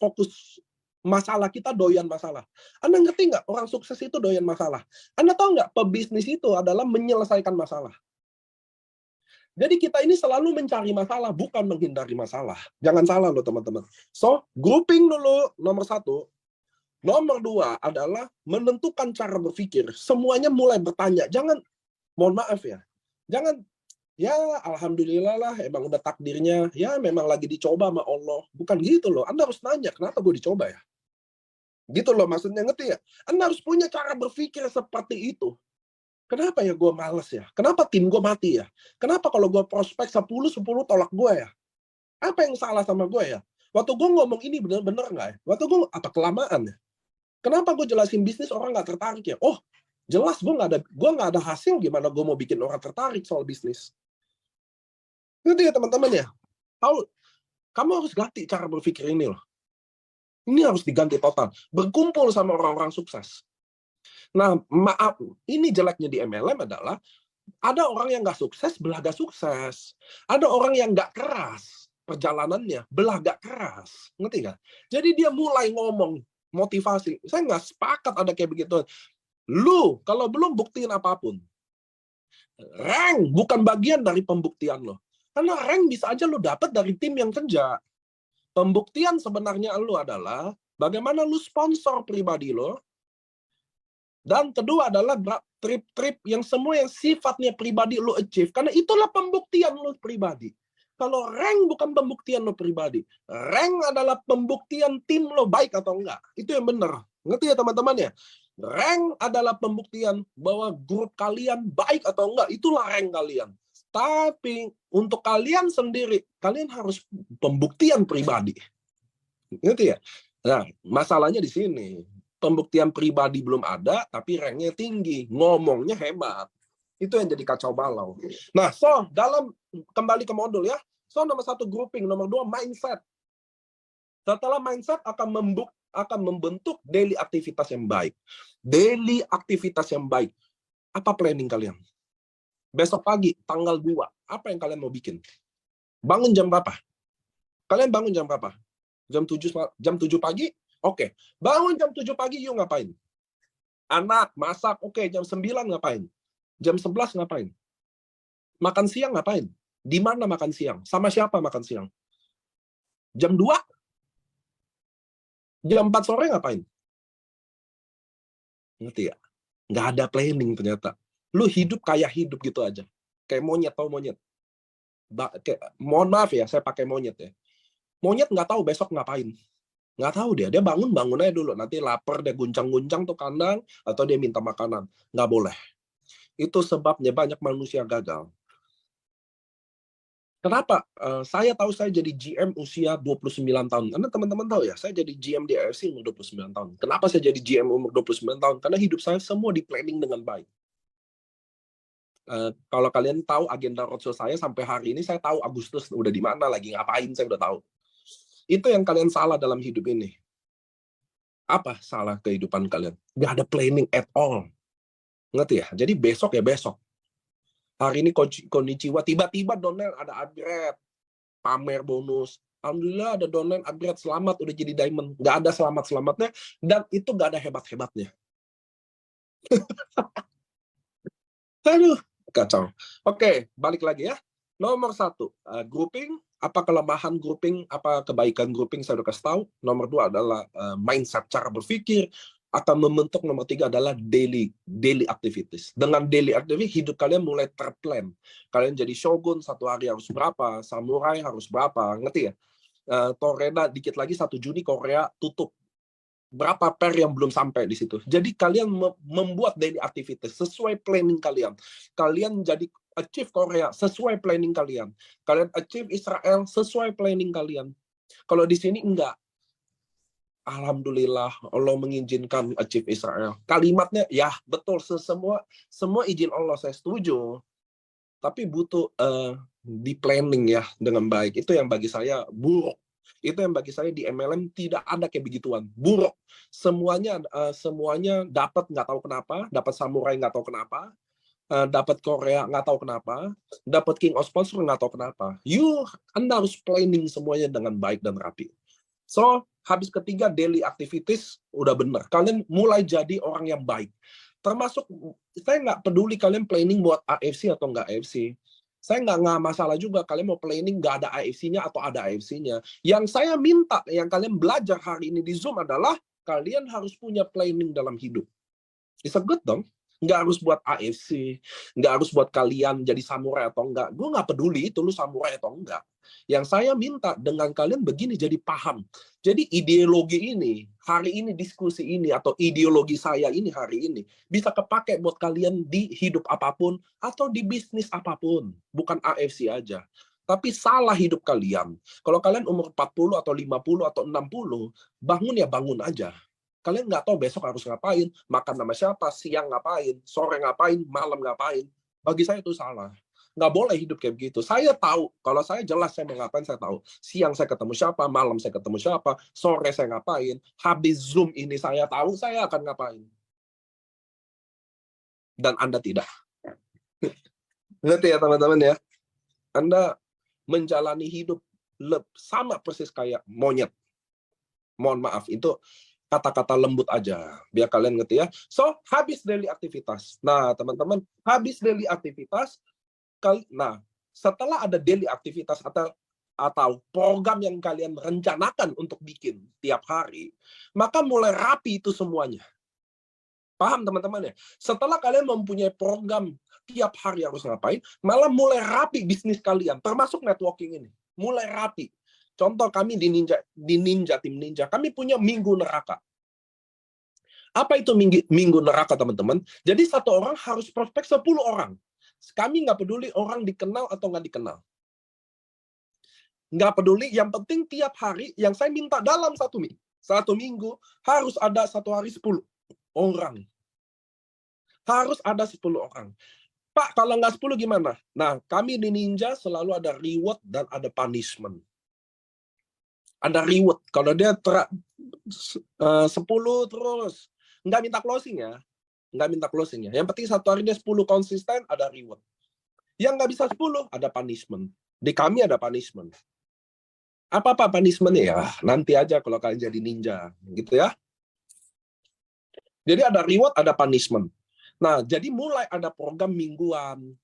fokus masalah, kita doyan masalah. Anda ngerti nggak? Orang sukses itu doyan masalah. Anda tahu nggak? Pebisnis itu adalah menyelesaikan masalah. Jadi kita ini selalu mencari masalah, bukan menghindari masalah. Jangan salah loh teman-teman. So, grouping dulu nomor 1. Nomor 2 adalah menentukan cara berpikir. Semuanya mulai bertanya. Jangan, mohon maaf ya, jangan, ya alhamdulillah lah, emang udah takdirnya, ya memang lagi dicoba sama Allah. Bukan gitu loh. Anda harus nanya, kenapa gue dicoba ya? Gitu loh maksudnya, ngerti ya? Anda harus punya cara berpikir seperti itu. Kenapa ya gue males ya? Kenapa tim gue mati ya? Kenapa kalau gue prospek 10 tolak gue ya? Apa yang salah sama gue ya? Waktu gue ngomong ini bener-bener nggak ya? Waktu gue apa kelamaan ya? Kenapa gue jelasin bisnis orang nggak tertarik ya? Oh, jelas gue nggak ada hasil, gimana gue mau bikin orang tertarik soal bisnis? Itu ya teman-teman ya. Kamu harus ganti cara berpikir ini loh. Ini harus diganti total. Berkumpul sama orang-orang sukses. Nah, maaf, ini jeleknya di MLM adalah ada orang yang nggak sukses, belaga sukses. Ada orang yang nggak keras perjalanannya, belaga keras. Ngerti nggak? Jadi dia mulai ngomong motivasi. Saya nggak sepakat ada kayak begitu. Lu, kalau belum buktiin apapun, rank bukan bagian dari pembuktian lo. Karena rank bisa aja lo dapat dari tim yang kerja. Pembuktian sebenarnya lo adalah bagaimana lo sponsor pribadi lo. Dan kedua adalah trip-trip yang semua yang sifatnya pribadi lo achieve. Karena itulah pembuktian lo pribadi. Kalau rank bukan pembuktian lo pribadi. Rank adalah pembuktian tim lo baik atau enggak. Itu yang benar. Ngerti ya teman-teman ya? Rank adalah pembuktian bahwa grup kalian baik atau enggak. Itulah rank kalian. Tapi untuk kalian sendiri, kalian harus pembuktian pribadi. Ngerti ya? Nah, masalahnya di sini. Pembuktian pribadi belum ada, tapi ranknya tinggi. Ngomongnya hebat. Itu yang jadi kacau balau. Nah, so, kembali ke modul ya. So, nomor 1 grouping. Nomor 2, mindset. Setelah mindset akan membentuk daily aktivitas yang baik. Daily aktivitas yang baik. Apa planning kalian? Besok pagi, tanggal 2. Apa yang kalian mau bikin? Bangun jam berapa? Kalian bangun jam berapa? Jam 7 pagi? Oke. Bangun jam 7 pagi, yuk ngapain? Anak, masak. Oke, jam 9 ngapain? Jam 11 ngapain? Makan siang ngapain? Di mana makan siang? Sama siapa makan siang? Jam 2? Jam 4 sore ngapain? Ngerti ya? Nggak ada planning ternyata. Lu hidup kayak hidup gitu aja. Kayak monyet, tau monyet? Mohon maaf ya, saya pakai monyet ya. Monyet nggak tahu besok ngapain. Nggak tahu dia bangun aja dulu. Nanti lapar, dia guncang-guncang tuh kandang, atau dia minta makanan. Nggak boleh. Itu sebabnya banyak manusia gagal. Kenapa? Saya tahu saya jadi GM usia 29 tahun. Karena teman-teman tahu ya, saya jadi GM di AFC umur 29 tahun. Kenapa saya jadi GM umur 29 tahun? Karena hidup saya semua di planning dengan baik. Kalau kalian tahu agenda roadshow saya sampai hari ini, saya tahu Agustus udah di mana, lagi ngapain, saya udah tahu. Itu yang kalian salah dalam hidup ini. Apa salah kehidupan kalian? Nggak ada planning at all. Ngerti ya? Jadi besok ya besok. Hari ini konnichiwa, tiba-tiba Donel ada upgrade, pamer bonus. Alhamdulillah ada Donel upgrade, selamat udah jadi diamond. Nggak ada selamat-selamatnya, dan itu nggak ada hebat-hebatnya. Aduh, kacau. Oke, balik lagi ya. Nomor 1, grouping. Apa kelemahan grouping, apa kebaikan grouping, saya udah kasih tahu. Nomor 2 adalah mindset, cara berpikir. akan membentuk nomor 3 adalah daily activities. Dengan daily activities, hidup kalian mulai terplan. Kalian jadi shogun, 1 hari harus berapa, samurai harus berapa, ngerti ya? Toreda dikit lagi 1 Juni Korea tutup. Berapa per yang belum sampai di situ. Jadi kalian membuat daily activities sesuai planning kalian. Kalian jadi achieve Korea sesuai planning kalian. Kalian achieve Israel sesuai planning kalian. Kalau di sini enggak. Alhamdulillah Allah mengizinkan achieve Israel. Kalimatnya ya betul, semua izin Allah, saya setuju. Tapi butuh di planning ya dengan baik. Itu yang bagi saya buruk. Itu yang bagi saya di MLM tidak ada kayak begituan. Buruk. Semuanya dapat nggak tahu kenapa, dapat samurai nggak tahu kenapa, dapat Korea nggak tahu kenapa, dapat King of Sponsor nggak tahu kenapa. Anda harus planning semuanya dengan baik dan rapi. So, habis ketiga daily activities udah benar. Kalian mulai jadi orang yang baik. Termasuk, saya nggak peduli kalian planning buat AFC atau nggak AFC. Saya nggak masalah juga kalian mau planning nggak ada AFC-nya atau ada AFC-nya. Yang saya minta, yang kalian belajar hari ini di Zoom adalah kalian harus punya planning dalam hidup. It's a good dong. Nggak harus buat AFC, nggak harus buat kalian jadi samurai atau enggak. Gue nggak peduli itu lu samurai atau enggak. Yang saya minta dengan kalian begini, jadi paham. Jadi ideologi ini, hari ini diskusi ini, atau ideologi saya ini hari ini, bisa kepake buat kalian di hidup apapun, atau di bisnis apapun. Bukan AFC aja. Tapi salah hidup kalian. Kalau kalian umur 40 atau 50 atau 60, bangun ya bangun aja. Kalian nggak tahu besok harus ngapain, makan sama siapa, siang ngapain, sore ngapain, malam ngapain. Bagi saya itu salah. Nggak boleh hidup kayak begitu. Saya tahu, kalau saya jelas saya mau ngapain, saya tahu. Siang saya ketemu siapa, malam saya ketemu siapa, sore saya ngapain, habis Zoom ini saya tahu saya akan ngapain. Dan Anda tidak. Ngerti ya teman-teman ya? Anda menjalani hidup sama persis kayak monyet. Mohon maaf, itu kata-kata lembut aja, biar kalian ngerti ya. So, habis daily aktivitas. Nah, teman-teman, habis daily aktivitas, nah, setelah ada daily aktivitas atau program yang kalian rencanakan untuk bikin tiap hari, maka mulai rapi itu semuanya. Paham teman-teman ya? Setelah kalian mempunyai program tiap hari harus ngapain, malah mulai rapi bisnis kalian, termasuk networking ini. Mulai rapi. Contoh kami di tim Ninja, kami punya minggu neraka. Apa itu minggu neraka, teman-teman? Jadi satu orang harus prospek 10 orang. Kami nggak peduli orang dikenal atau nggak dikenal. Nggak peduli, yang penting tiap hari, yang saya minta dalam satu minggu, harus ada 1 hari 10 orang. Harus ada 10 orang. Pak, kalau nggak 10 gimana? Nah, kami di Ninja selalu ada reward dan ada punishment. Ada reward. Kalau dia 10 terus, nggak minta closing ya. Nggak minta closing ya. Yang penting 1 hari dia 10 konsisten, ada reward. Yang nggak bisa 10, ada punishment. Di kami ada punishment. Apa punishment-nya ya? Nanti aja kalau kalian jadi ninja. Gitu ya. Jadi ada reward, ada punishment. Nah, jadi mulai ada program mingguan.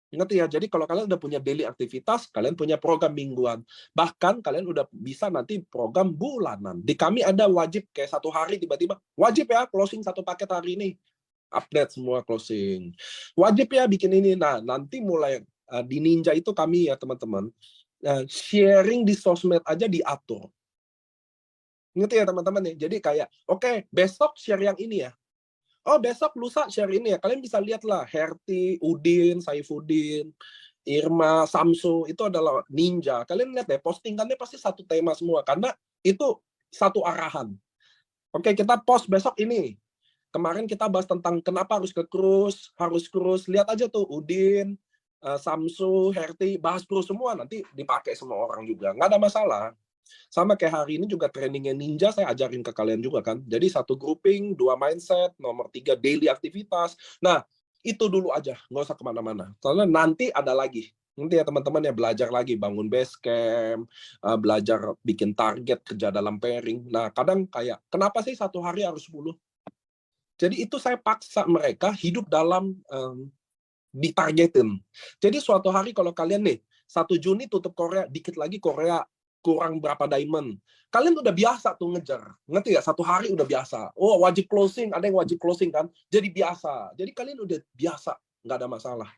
Ngerti ya? Jadi kalau kalian udah punya daily aktivitas, kalian punya program mingguan. Bahkan kalian udah bisa nanti program bulanan. Di kami ada wajib kayak 1 hari tiba-tiba, wajib ya closing 1 paket hari ini. Update semua closing. Wajib ya bikin ini. Nah, nanti mulai di Ninja itu kami ya teman-teman, sharing di sosmed aja diatur. Ngerti ya teman-teman ya? Jadi kayak, oke, besok share yang ini ya. Oh, besok lusa share ini ya. Kalian bisa lihat lah, Herti, Udin, Saifuddin, Irma, Samsu, itu adalah ninja. Kalian lihat deh, postingannya pasti satu tema semua. Karena itu satu arahan. Oke, kita post besok ini. Kemarin kita bahas tentang kenapa harus ke cruise, harus cruise. Lihat aja tuh, Udin, Samsu, Herti, bahas cruise semua. Nanti dipakai semua orang juga. Nggak ada masalah. Sama kayak hari ini juga trainingnya Ninja saya ajarin ke kalian juga kan. Jadi 1 grouping, 2 mindset, nomor 3 daily aktivitas. Nah, itu dulu aja, nggak usah kemana-mana. Soalnya nanti ada lagi. Nanti ya teman-teman ya belajar lagi bangun base camp, belajar bikin target, kerja dalam pairing. Nah, kadang kayak, kenapa sih 1 hari harus 10? Jadi itu saya paksa mereka hidup dalam ditargetin. Jadi suatu hari kalau kalian nih, 1 Juni tutup Korea, dikit lagi Korea kurang berapa diamond. Kalian udah biasa tuh ngejar. Ngerti ya? Satu hari udah biasa. Oh, wajib closing. Ada yang wajib closing kan. Jadi biasa. Jadi kalian udah biasa. Nggak ada masalah.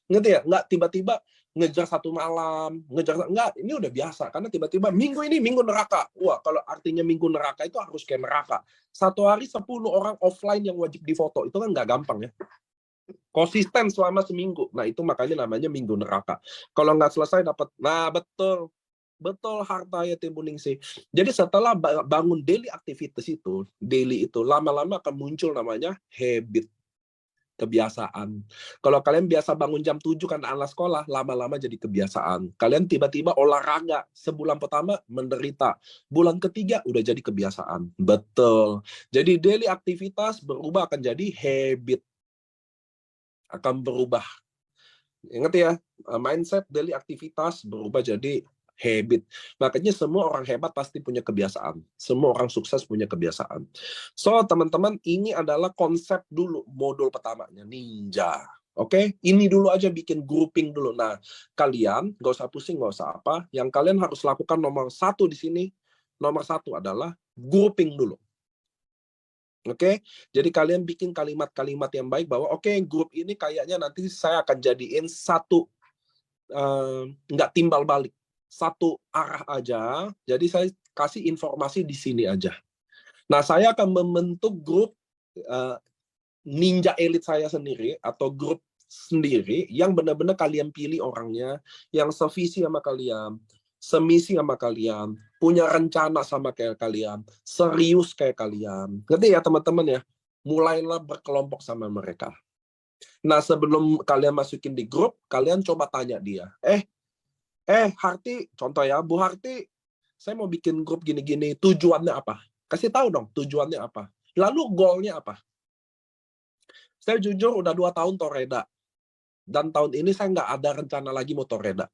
Ngerti ya? Nggak tiba-tiba ngejar satu malam. Nggak, ini udah biasa. Karena tiba-tiba minggu ini minggu neraka. Wah, kalau artinya minggu neraka itu harus kayak neraka. Satu hari 10 orang offline yang wajib difoto. Itu kan nggak gampang ya. Konsisten selama seminggu. Nah, itu makanya namanya minggu neraka. Kalau nggak selesai dapat. Nah, betul. Betul, harta ya Timuning sih. Jadi setelah bangun daily activities itu, daily itu lama-lama akan muncul namanya habit, kebiasaan. Kalau kalian biasa bangun jam 7 karena anak sekolah, lama-lama jadi kebiasaan. Kalian tiba-tiba olahraga, sebulan pertama menderita. Bulan ketiga udah jadi kebiasaan. Betul. Jadi daily aktivitas berubah akan jadi habit. Akan berubah. Ingat ya, mindset daily aktivitas berubah jadi habit. Makanya semua orang hebat pasti punya kebiasaan. Semua orang sukses punya kebiasaan. So, teman-teman, ini adalah konsep dulu, modul pertamanya, ninja. Oke, ini dulu aja bikin grouping dulu. Nah, kalian nggak usah pusing, nggak usah apa. Yang kalian harus lakukan nomor satu di sini, nomor satu adalah grouping dulu. Oke, jadi kalian bikin kalimat-kalimat yang baik bahwa oke, grup ini kayaknya nanti saya akan jadiin satu, nggak timbal balik, satu arah aja. Jadi saya kasih informasi di sini aja. Nah, saya akan membentuk grup ninja elit saya sendiri atau grup sendiri yang benar-benar kalian pilih orangnya, yang sevisi sama kalian, semisi sama kalian, punya rencana sama kayak kalian, serius kayak kalian. Ngerti ya teman-teman ya? Mulailah berkelompok sama mereka. Nah, sebelum kalian masukin di grup, kalian coba tanya dia. Harti, contoh ya, Bu Harti, saya mau bikin grup gini-gini, tujuannya apa? Kasih tahu dong, tujuannya apa? Lalu goalnya apa? Saya jujur udah 2 tahun Toreda. Dan tahun ini saya nggak ada rencana lagi mau Toreda.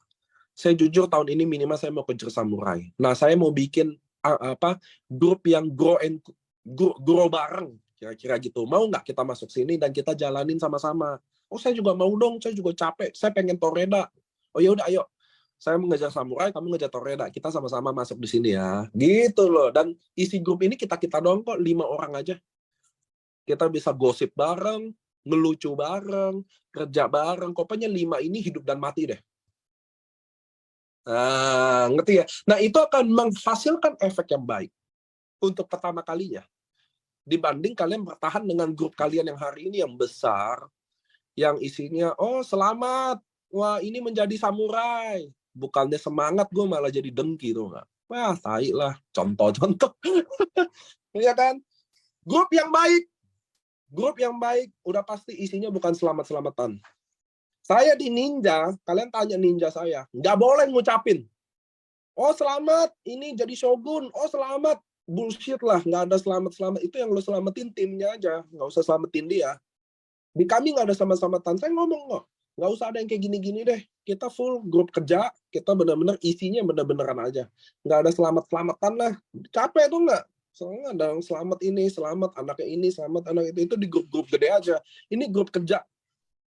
Saya jujur tahun ini minimal saya mau kejar samurai. Nah, saya mau bikin grup yang grow bareng, kira-kira gitu. Mau nggak kita masuk sini dan kita jalanin sama-sama? Oh, saya juga mau dong, saya juga capek, saya pengen Toreda. Oh ya udah, ayo. Saya mengejar samurai, kamu ngejar Toreda. Kita sama-sama masuk di sini ya. Gitu loh. Dan isi grup ini kita doang kok, 5 orang aja. Kita bisa gosip bareng, ngelucu bareng, kerja bareng. Pokoknya 5 ini hidup dan mati deh. Nah, ngerti ya? Nah, itu akan menghasilkan efek yang baik untuk pertama kalinya. Dibanding kalian bertahan dengan grup kalian yang hari ini yang besar, yang isinya, oh selamat, wah ini menjadi samurai. Bukannya semangat, gue malah jadi dengki tuh nggak? Wah, tai lah, contoh-contoh. Iya kan? Grup yang baik, udah pasti isinya bukan selamat-selamatan. Saya di Ninja, kalian tanya Ninja saya, nggak boleh ngucapin. Oh selamat, ini jadi shogun. Oh selamat, bullshit lah, nggak ada selamat-selamat. Itu yang lo selamatin timnya aja, nggak usah selamatin dia. Di kami nggak ada sama-samatan. Saya ngomong kok, nggak usah ada yang kayak gini-gini deh. Kita full grup kerja, kita benar-benar isinya benar-beneran aja. Nggak ada selamat-selamatan lah. Capek tuh nggak? Soalnya ada yang selamat ini, selamat anaknya ini, selamat anak itu di grup-grup gede aja. Ini grup kerja.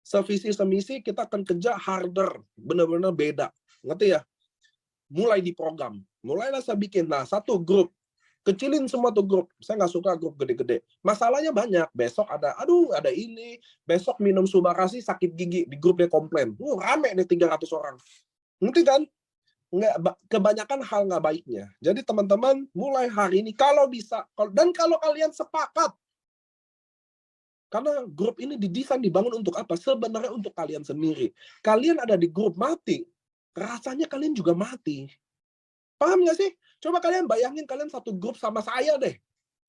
Sevisi semisi kita akan kerja harder, benar-benar beda. Ngerti ya? Mulai di program. Mulailah saya bikin. Nah, satu grup. Kecilin semua tuh grup. Saya nggak suka grup gede-gede. Masalahnya banyak. Besok ada ini. Besok minum Subarasi sakit gigi. Di grupnya komplain. Rame nih 300 orang. Ngerti kan? Kebanyakan hal nggak baiknya. Jadi teman-teman, mulai hari ini, kalau bisa, dan kalau kalian sepakat, karena grup ini didesain, dibangun untuk apa? Sebenarnya untuk kalian sendiri. Kalian ada di grup mati, rasanya kalian juga mati. Paham nggak sih? Coba kalian bayangin kalian satu grup sama saya deh.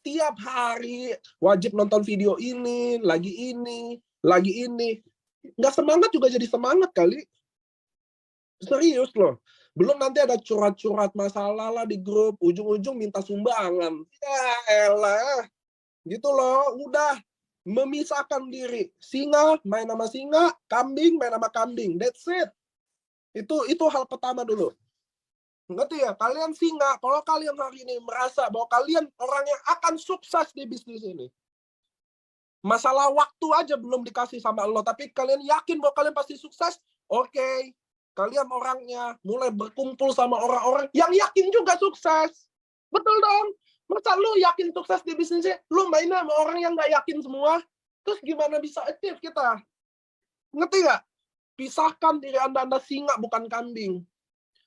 Tiap hari wajib nonton video ini, lagi ini, lagi ini. Nggak semangat juga jadi semangat kali. Serius loh. Belum nanti ada curhat-curhat masalah lah di grup. Ujung-ujung minta sumbangan. Ya elah. Gitu loh. Udah. Memisahkan diri. Singa main sama singa, kambing main sama kambing. That's it. Itu hal pertama dulu. Ngerti ya? Kalian singa, kalau kalian hari ini merasa bahwa kalian orang yang akan sukses di bisnis ini. Masalah waktu aja belum dikasih sama Allah, tapi kalian yakin bahwa kalian pasti sukses, oke. kalian orangnya mulai berkumpul sama orang-orang yang yakin juga sukses. Betul dong? Masa lu yakin sukses di bisnisnya, lu mainnya sama orang yang nggak yakin semua? Terus gimana bisa achieve kita? Ngerti nggak? Pisahkan diri Anda singa bukan kambing.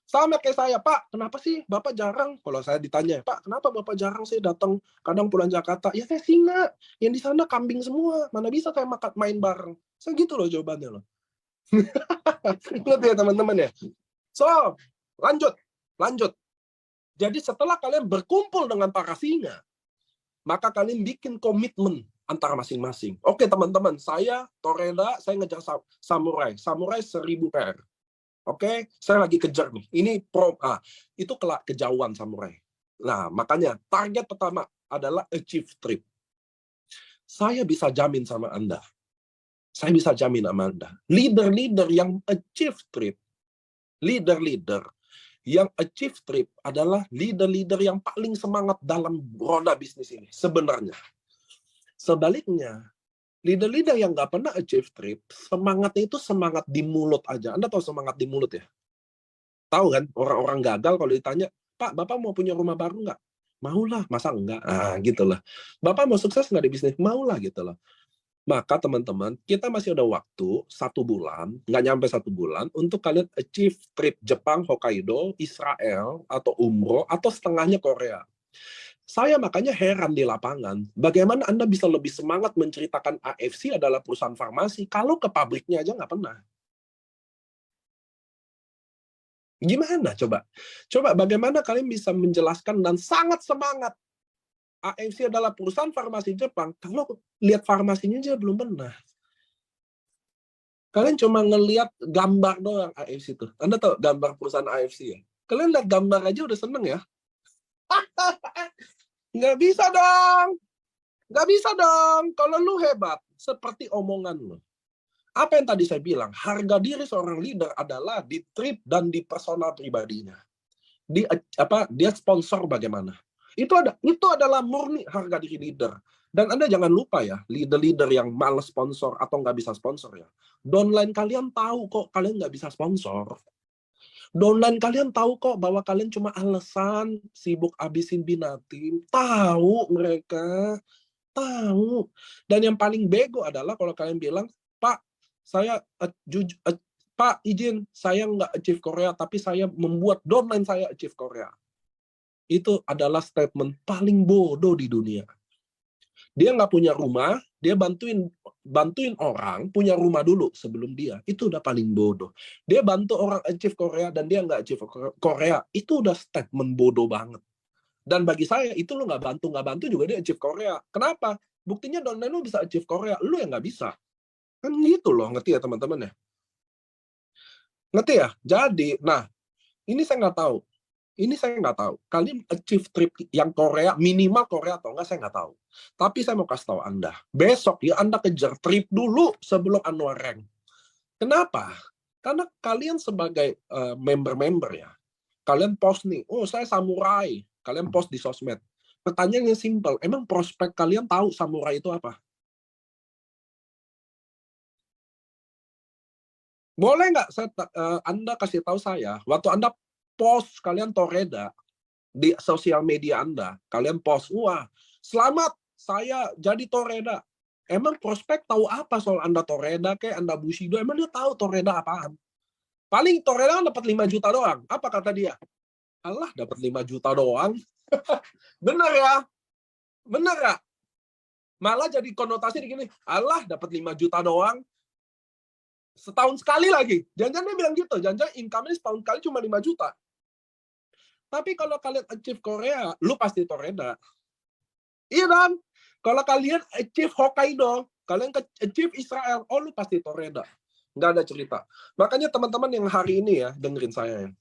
Sama kayak saya, Pak, kenapa sih Bapak jarang? Kalau saya ditanya, Pak, kenapa Bapak jarang sih datang kadang pulang Jakarta? Ya saya singa, yang di sana kambing semua. Mana bisa saya main bareng? Saya gitu loh jawabannya loh. Ngerti ya teman-teman ya? So, lanjut. Jadi setelah kalian berkumpul dengan para singa, maka kalian bikin komitmen antara masing-masing. Oke teman-teman, saya Toreda, saya ngejar samurai 1000 pair. Oke, saya lagi kejar nih. Ini itu kejauhan samurai. Nah, makanya target pertama adalah achieve trip. Saya bisa jamin sama Anda. Leader-leader yang achieve trip, adalah leader-leader yang paling semangat dalam roda bisnis ini sebenarnya. Sebaliknya, leader-leader yang nggak pernah achieve trip, semangatnya itu semangat di mulut aja. Anda tahu semangat di mulut ya? Tahu kan, orang-orang gagal kalau ditanya, Pak, Bapak mau punya rumah baru nggak? Maulah, masa enggak? Gitu lah. Bapak mau sukses nggak di bisnis? Maulah, gitu loh. Maka teman-teman, kita masih ada waktu 1 bulan, nggak nyampe 1 bulan, untuk kalian achieve trip Jepang, Hokkaido, Israel, atau umroh, atau setengahnya Korea. Saya makanya heran di lapangan, bagaimana Anda bisa lebih semangat menceritakan AFC adalah perusahaan farmasi, kalau ke pabriknya aja nggak pernah. Gimana coba? Coba bagaimana kalian bisa menjelaskan dan sangat semangat AFC adalah perusahaan farmasi Jepang, kalau lihat farmasinya aja belum pernah. Kalian cuma ngelihat gambar doang AFC itu. Anda tahu gambar perusahaan AFC ya? Kalian lihat gambar aja udah seneng ya? Nggak bisa dong. Nggak bisa dong. Kalau lu hebat, seperti omongan lu. Apa yang tadi saya bilang, harga diri seorang leader adalah di trip dan di personal pribadinya. Dia sponsor bagaimana. Itu adalah murni harga diri leader. Dan Anda jangan lupa ya, leader-leader yang malas sponsor atau nggak bisa sponsor ya. Downline kalian tahu kok kalian nggak bisa sponsor. Downline kalian tahu kok bahwa kalian cuma alasan sibuk abisin Binatim. Tahu mereka. Tahu. Dan yang paling bego adalah kalau kalian bilang, Pak, saya Pak, izin, saya nggak achieve Korea, tapi saya membuat downline saya achieve Korea. Itu adalah statement paling bodoh di dunia. Dia nggak punya rumah, dia bantuin orang punya rumah dulu sebelum dia. Itu udah paling bodoh. Dia bantu orang achieve Korea dan dia nggak achieve Korea. Itu udah statement bodoh banget. Dan bagi saya, itu lo nggak bantu juga dia achieve Korea. Kenapa? Buktinya downline lo bisa achieve Korea, lo yang nggak bisa. Kan gitu loh, ngerti ya teman-teman ya? Ngerti ya? Jadi, nah, ini saya nggak tahu. Kalian achieve trip yang Korea, minimal Korea atau enggak, saya nggak tahu. Tapi saya mau kasih tahu Anda. Besok ya Anda kejar trip dulu sebelum Anda rank. Kenapa? Karena kalian sebagai member-member ya, kalian post nih, oh saya samurai. Kalian post di sosmed. Pertanyaannya simpel, emang prospek kalian tahu samurai itu apa? Boleh nggak Anda kasih tahu saya, waktu Anda post kalian Toreda di sosial media Anda, kalian post, wah, selamat, saya jadi Toreda. Emang prospek tahu apa soal Anda Toreda, kayak Anda Bushido, emang dia tahu Toreda apaan? Paling Toreda dapat 5 juta doang. Apa kata dia? Allah, dapat 5 juta doang. Bener ya? Bener ya? Malah jadi konotasi gini, Allah, dapat 5 juta doang. Setahun sekali lagi. Jangan-jangan dia bilang gitu. Jangan-jangan income-nya setahun sekali cuma 5 juta. Tapi kalau kalian achieve Korea, lu pasti Toreda. Iya kan? Kalau kalian achieve Hokkaido, kalian achieve Israel, oh lu pasti Toreda. Nggak ada cerita. Makanya teman-teman yang hari ini ya, dengerin saya ya.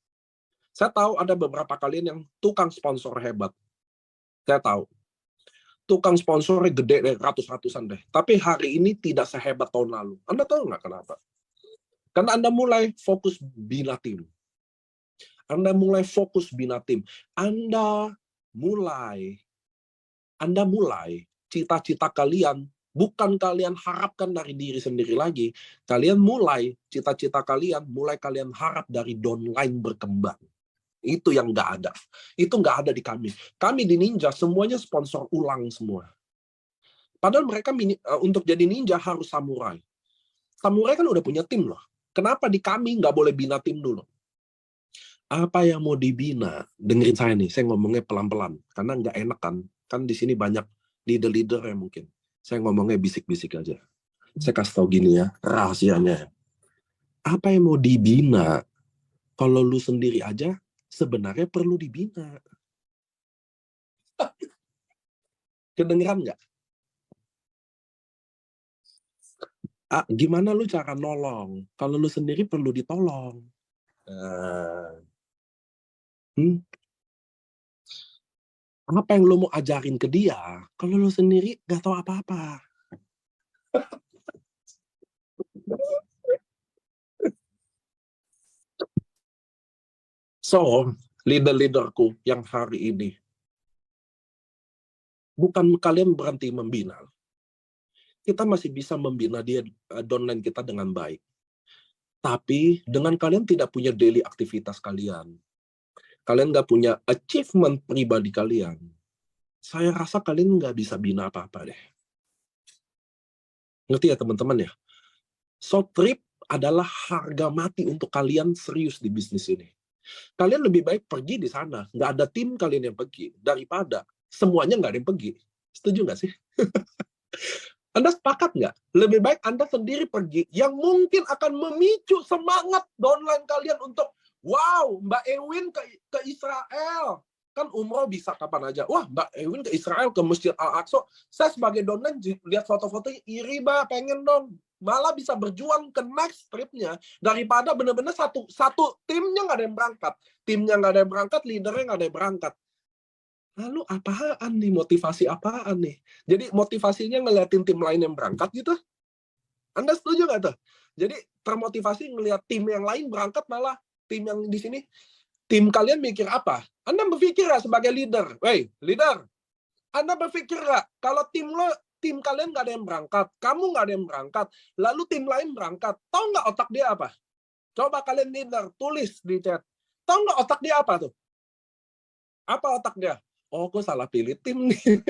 Saya tahu ada beberapa kalian yang tukang sponsor hebat. Saya tahu. Tukang sponsornya gede deh, ratus-ratusan deh. Tapi hari ini tidak sehebat tahun lalu. Anda tahu nggak kenapa? Karena Anda mulai fokus Binatim. Anda mulai fokus Binatim. Anda mulai cita-cita kalian Bukan kalian harapkan dari diri sendiri lagi. Kalian mulai, cita-cita kalian, mulai kalian harap dari downline berkembang. Itu yang nggak ada. Itu nggak ada di kami. Kami di Ninja, semuanya sponsor ulang semua. Padahal mereka untuk jadi ninja harus samurai. Samurai kan udah punya tim loh. Kenapa di kami nggak boleh bina tim dulu? Apa yang mau dibina? Dengerin saya nih, saya ngomongnya pelan-pelan. Karena nggak enak kan. Kan di sini banyak leader-leader yang mungkin. Saya ngomongnya bisik-bisik aja. Saya kasih tau gini ya, rahasianya. Apa yang mau dibina? Kalau lu sendiri aja, sebenarnya perlu dibina. Kedengeran nggak? Gimana lu cara nolong? Kalau lu sendiri perlu ditolong. Apa yang lu mau ajarin ke dia? Kalau lu sendiri nggak tahu apa-apa. So, leader-leaderku yang hari ini, bukan kalian berhenti membina. Kita masih bisa membina dia downline kita dengan baik. Tapi dengan kalian tidak punya daily aktivitas kalian, kalian nggak punya achievement pribadi kalian, saya rasa kalian nggak bisa bina apa-apa deh. Ngerti ya teman-teman ya? So, trip adalah harga mati untuk kalian serius di bisnis ini. Kalian lebih baik pergi di sana, nggak ada tim kalian yang pergi, daripada semuanya nggak ada yang pergi. Setuju nggak sih? Anda sepakat nggak? Lebih baik Anda sendiri pergi, yang mungkin akan memicu semangat downline kalian untuk, wow, Mbak Ewin ke Israel. Kan umroh bisa kapan aja. Wah, Mbak Ewin ke Israel, ke Masjid Al-Aqsa. Saya sebagai downline lihat foto-fotonya, iri Mbak, pengen dong. Malah bisa berjuang ke next tripnya, daripada benar-benar satu timnya nggak ada yang berangkat. Timnya nggak ada yang berangkat, leadernya nggak ada yang berangkat. Lalu apaan nih, motivasi apaan nih? Jadi motivasinya ngeliatin tim lain yang berangkat gitu? Anda setuju nggak tuh? Jadi termotivasi ngeliat tim yang lain berangkat, malah tim yang di sini, tim kalian mikir apa? Anda berpikir nggak sebagai leader? Wey, leader, Anda berpikir nggak kalau tim kalian nggak ada yang berangkat, kamu nggak ada yang berangkat, lalu tim lain berangkat, tahu nggak otak dia apa? Coba kalian leader, tulis di chat. Tahu nggak otak dia apa tuh? Apa otak dia? Oh, gue salah pilih tim nih.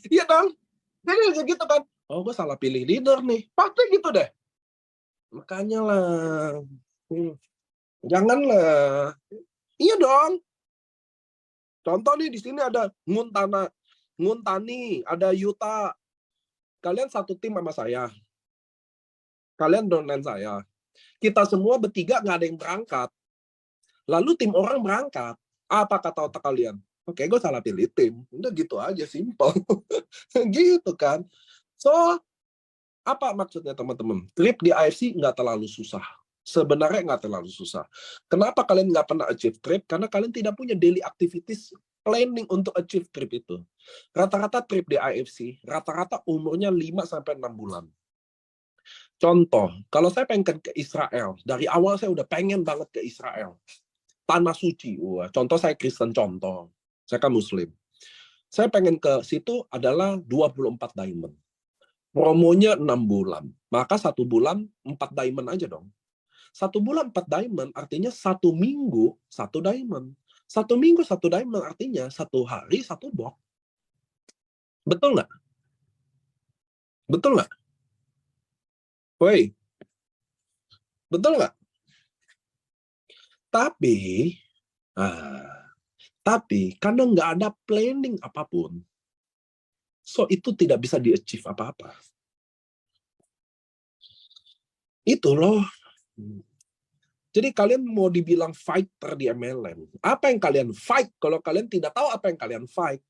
Iya dong. Jadi gitu kan. Oh, gue salah pilih leader nih. Pasti gitu deh. Makanya lah. Janganlah. Iya dong. Contoh nih, di sini ada Nguntani, ada Yuta. Kalian satu tim sama saya. Kalian downline saya. Kita semua bertiga nggak ada yang berangkat. Lalu tim orang berangkat. Apa kata otak kalian? Oke, gue salah pilih tim. Udah gitu aja, simple. Gitu kan. So, apa maksudnya teman-teman? Trip di AFC nggak terlalu susah. Sebenarnya nggak terlalu susah. Kenapa kalian nggak pernah achieve trip? Karena kalian tidak punya daily activities planning untuk achieve trip itu. Rata-rata trip di AFC, rata-rata umurnya 5-6 bulan. Contoh, kalau saya pengen ke Israel, dari awal saya udah pengen banget ke Israel. Tanah suci. Wah, contoh saya Kristen, contoh. Saya kan Muslim. Saya pengen ke situ adalah 24 diamond. Promonya 6 bulan. Maka 1 bulan 4 diamond aja dong. 1 bulan 4 diamond artinya 1 minggu 1 diamond. 1 minggu 1 diamond artinya 1 hari 1 box. Betul nggak? Betul nggak? Woi, betul nggak? Tapi, karena nggak ada planning apapun, so itu tidak bisa di-achieve apa-apa. Itu loh. Jadi kalian mau dibilang fighter di MLM. Apa yang kalian fight kalau kalian tidak tahu apa yang kalian fight?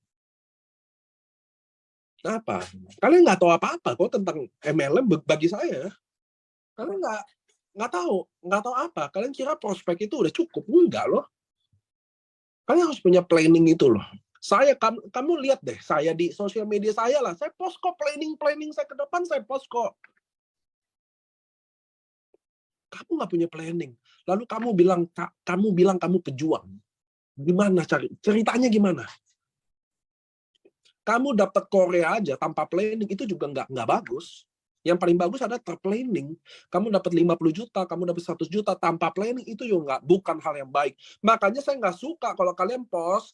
Apa? Kalian nggak tahu apa-apa kok tentang MLM bagi saya. Kalian nggak tahu apa. Kalian kira prospek itu udah cukup? Enggak loh. Kalian harus punya planning itu loh. Kamu lihat deh, saya di sosial media saya lah, saya post kok planning saya ke depan, saya post kok. Kamu nggak punya planning. Lalu kamu bilang kamu pejuang. Gimana ceritanya gimana? Kamu dapat Korea aja tanpa planning itu juga nggak bagus. Yang paling bagus adalah terplanning. Kamu dapat 50 juta, kamu dapat 100 juta tanpa planning itu juga bukan hal yang baik. Makanya saya nggak suka kalau kalian post,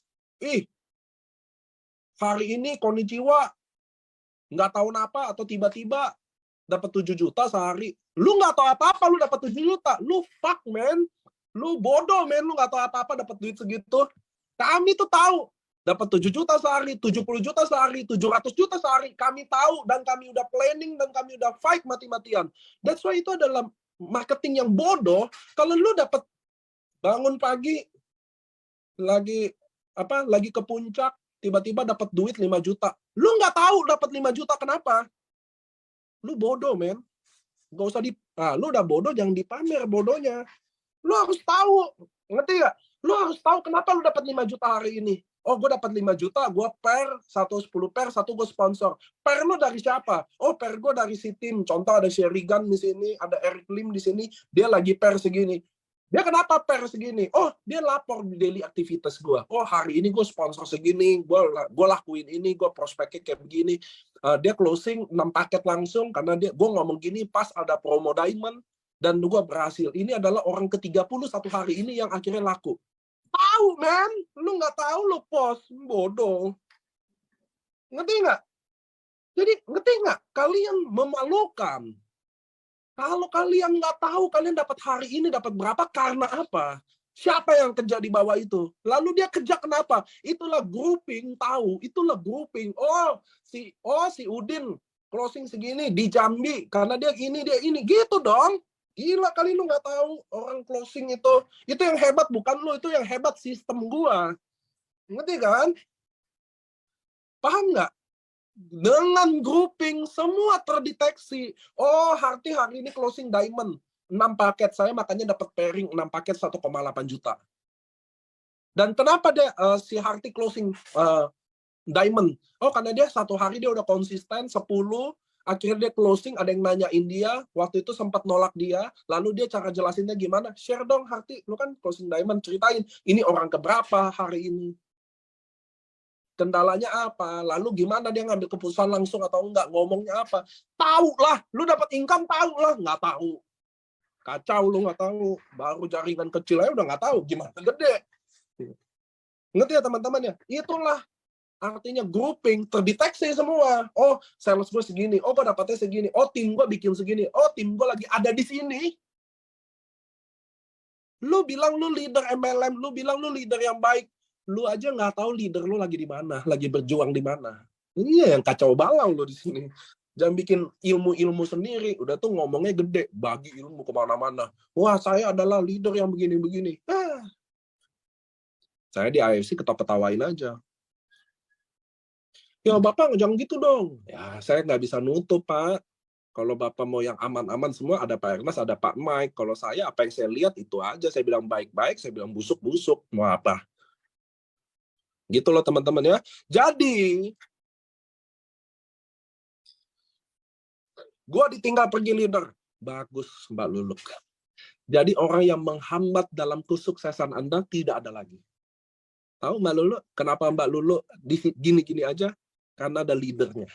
hari ini konnichiwa, nggak tahu apa atau tiba-tiba dapat 7 juta sehari. Lu nggak tahu apa-apa, lu dapat 7 juta. Lu fuck, man. Lu bodoh, man. Lu nggak tahu apa-apa dapat duit segitu. Kami tuh tahu. Dapat 7 juta sehari, 70 juta sehari, 700 juta sehari. Kami tahu dan kami udah planning dan kami udah fight mati-matian. That's why itu adalah marketing yang bodoh. Kalau lu dapat bangun pagi lagi ke puncak, tiba-tiba dapat duit 5 juta. Lu nggak tahu dapat 5 juta kenapa? Lu bodoh, men. Nggak usah lu udah bodoh, jangan dipamer bodohnya. Lu harus tahu, ngerti nggak? Lu harus tahu kenapa lu dapat 5 juta hari ini. Oh, gue dapat 5 juta, gue per, 10 per, 1 gue sponsor. Per lu dari siapa? Oh, per gue dari si tim. Contoh ada Sherigan di sini, ada Eric Lim di sini, dia lagi per segini. Dia kenapa per segini? Oh, dia lapor di daily aktivitas gue. Oh, hari ini gue sponsor segini, gue lakuin ini, gue prospeknya kayak begini. Dia closing 6 paket langsung, karena gue ngomong gini pas ada promo diamond, dan gue berhasil. Ini adalah orang ke-30 satu hari ini yang akhirnya laku. Tahu, man. Lu nggak tahu, lu post. Bodoh. Ngerti nggak? Jadi, ngerti nggak? Kalian memalukan. Kalau kalian nggak tahu, kalian dapat hari ini dapat berapa, karena apa? Siapa yang kerja di bawah itu? Lalu dia kerja kenapa? Itulah grouping, tahu. Itulah grouping. Oh, si Udin closing segini di Jambi. Karena dia ini. Gitu dong. Gila kali lu nggak tahu orang closing itu yang hebat bukan lu, itu yang hebat sistem gua. Ngerti kan? Paham nggak? Dengan grouping semua terdeteksi. Oh, hari ini closing diamond 6 paket, saya makanya dapat pairing 6 paket 1,8 juta. Dan kenapa dia si Harti closing diamond? Oh, karena dia satu hari dia udah konsisten 10. Akhirnya dia closing, ada yang nanyain dia, waktu itu sempat nolak dia, lalu dia cara jelasinnya gimana? Share dong, Harti, lu kan closing diamond, ceritain, ini orang keberapa hari ini? Kendalanya apa? Lalu gimana dia ngambil keputusan langsung atau enggak? Ngomongnya apa? Tahu lah, lu dapat income tahu lah, nggak tahu. Kacau lu nggak tahu, baru jaringan kecil aja udah nggak tahu, gimana gede. Ngerti ya teman-teman ya? Itulah artinya grouping, terdeteksi semua. Oh, sales gue segini. Oh, gue dapatnya segini. Oh, tim gue bikin segini. Oh, tim gue lagi ada di sini. Lu bilang lu leader MLM, lu bilang lu leader yang baik. Lu aja nggak tahu leader lu lagi di mana, lagi berjuang di mana. Ini yang kacau balau lu di sini. Jangan bikin ilmu-ilmu sendiri. Udah tuh ngomongnya gede, bagi ilmu kemana-mana. Wah, saya adalah leader yang begini-begini. Saya di AFC ketawa-ketawain aja. Ya Bapak jangan gitu dong. Ya saya nggak bisa nutup Pak. Kalau Bapak mau yang aman-aman semua, ada Pak Ernest, ada Pak Mike. Kalau saya apa yang saya lihat itu aja. Saya bilang baik-baik, saya bilang busuk-busuk. Mau apa? Gitu loh teman-teman ya. Jadi, gue ditinggal pergi leader. Bagus Mbak Lulu. Jadi orang yang menghambat dalam kesuksesan Anda tidak ada lagi. Tahu Mbak Lulu? Kenapa Mbak Lulu gini-gini aja? Karena ada leadernya.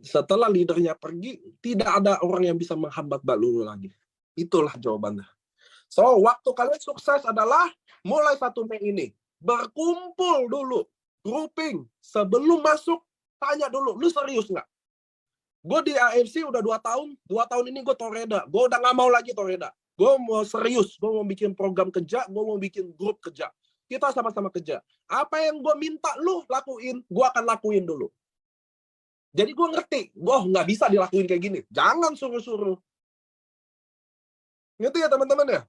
Setelah leadernya pergi, tidak ada orang yang bisa menghambat Mbak Lulu lagi. Itulah jawabannya. So, waktu kalian sukses adalah mulai 1 Mei ini. Berkumpul dulu. Grouping. Sebelum masuk, tanya dulu, lu serius nggak? Gue di AFC udah 2 tahun. 2 tahun ini gue toreda. Gue udah nggak mau lagi toreda. Gue mau serius. Gue mau bikin program kerja. Gue mau bikin grup kerja. Kita sama-sama kerja. Apa yang gue minta lu lakuin, gue akan lakuin dulu. Jadi gue ngerti, nggak bisa dilakuin kayak gini. Jangan suruh-suruh. Ngerti ya teman-teman ya?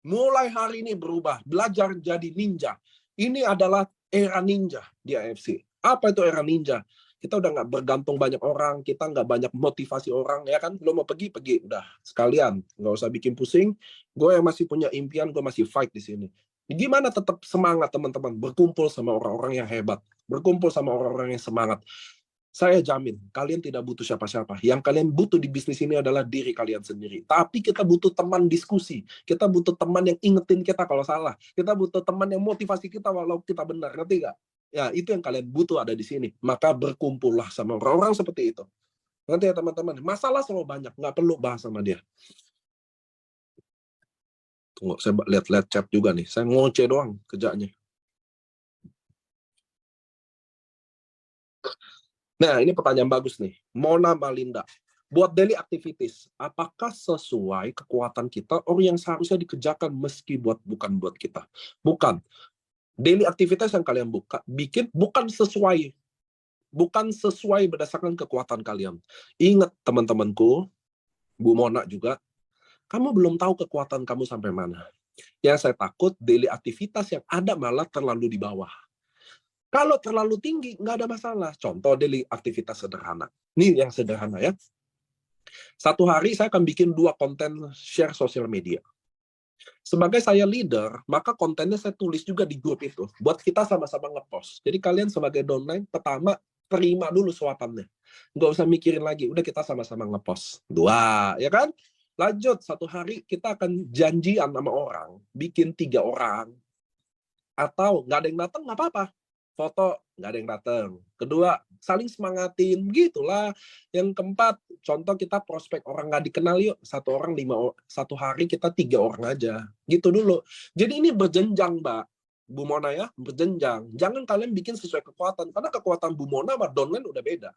Mulai hari ini berubah. Belajar jadi ninja. Ini adalah era ninja di AFC. Apa itu era ninja? Kita udah nggak bergantung banyak orang. Kita nggak banyak motivasi orang. Ya kan? Lo mau pergi. Udah. Sekalian. Nggak usah bikin pusing. Gue yang masih punya impian, gue masih fight di sini. Gimana tetap semangat teman-teman? Berkumpul sama orang-orang yang hebat. Berkumpul sama orang-orang yang semangat. Saya jamin, kalian tidak butuh siapa-siapa. Yang kalian butuh di bisnis ini adalah diri kalian sendiri. Tapi kita butuh teman diskusi. Kita butuh teman yang ingetin kita kalau salah. Kita butuh teman yang motivasi kita walau kita benar. Ngerti nggak? Ya, itu yang kalian butuh ada di sini. Maka berkumpullah sama orang-orang seperti itu. Nanti ya teman-teman, masalah selalu banyak, nggak perlu bahas sama dia. Tunggu, saya lihat-lihat chat juga nih. Saya ngoceh doang kerjanya. Nah, ini pertanyaan bagus nih. Mona Malinda. Buat daily activities, apakah sesuai kekuatan kita orang yang seharusnya dikerjakan meski bukan buat kita? Bukan. Daily activities yang kalian bikin bukan sesuai berdasarkan kekuatan kalian. Ingat teman-temanku, Bu Mona juga, kamu belum tahu kekuatan kamu sampai mana. Yang saya takut daily aktivitas yang ada malah terlalu di bawah. Kalau terlalu tinggi, nggak ada masalah. Contoh daily aktivitas sederhana. Ini yang sederhana ya. Satu hari saya akan bikin 2 konten share sosial media. Sebagai saya leader, maka kontennya saya tulis juga di grup itu. Buat kita sama-sama ngepost. Jadi kalian sebagai downline, pertama, terima dulu suapannya. Nggak usah mikirin lagi, udah kita sama-sama ngepost. 2, ya kan? Lanjut, satu hari kita akan janjian sama orang, bikin 3 orang. Atau nggak ada yang datang, nggak apa-apa. Foto, nggak ada yang datang. Kedua, saling semangatin, begitulah. Yang keempat, contoh kita prospek orang nggak dikenal yuk, satu hari kita 3 orang aja, gitu dulu. Jadi ini berjenjang, Mbak, Bu Mona ya, berjenjang. Jangan kalian bikin sesuai kekuatan, karena kekuatan Bu Mona sama downline udah beda.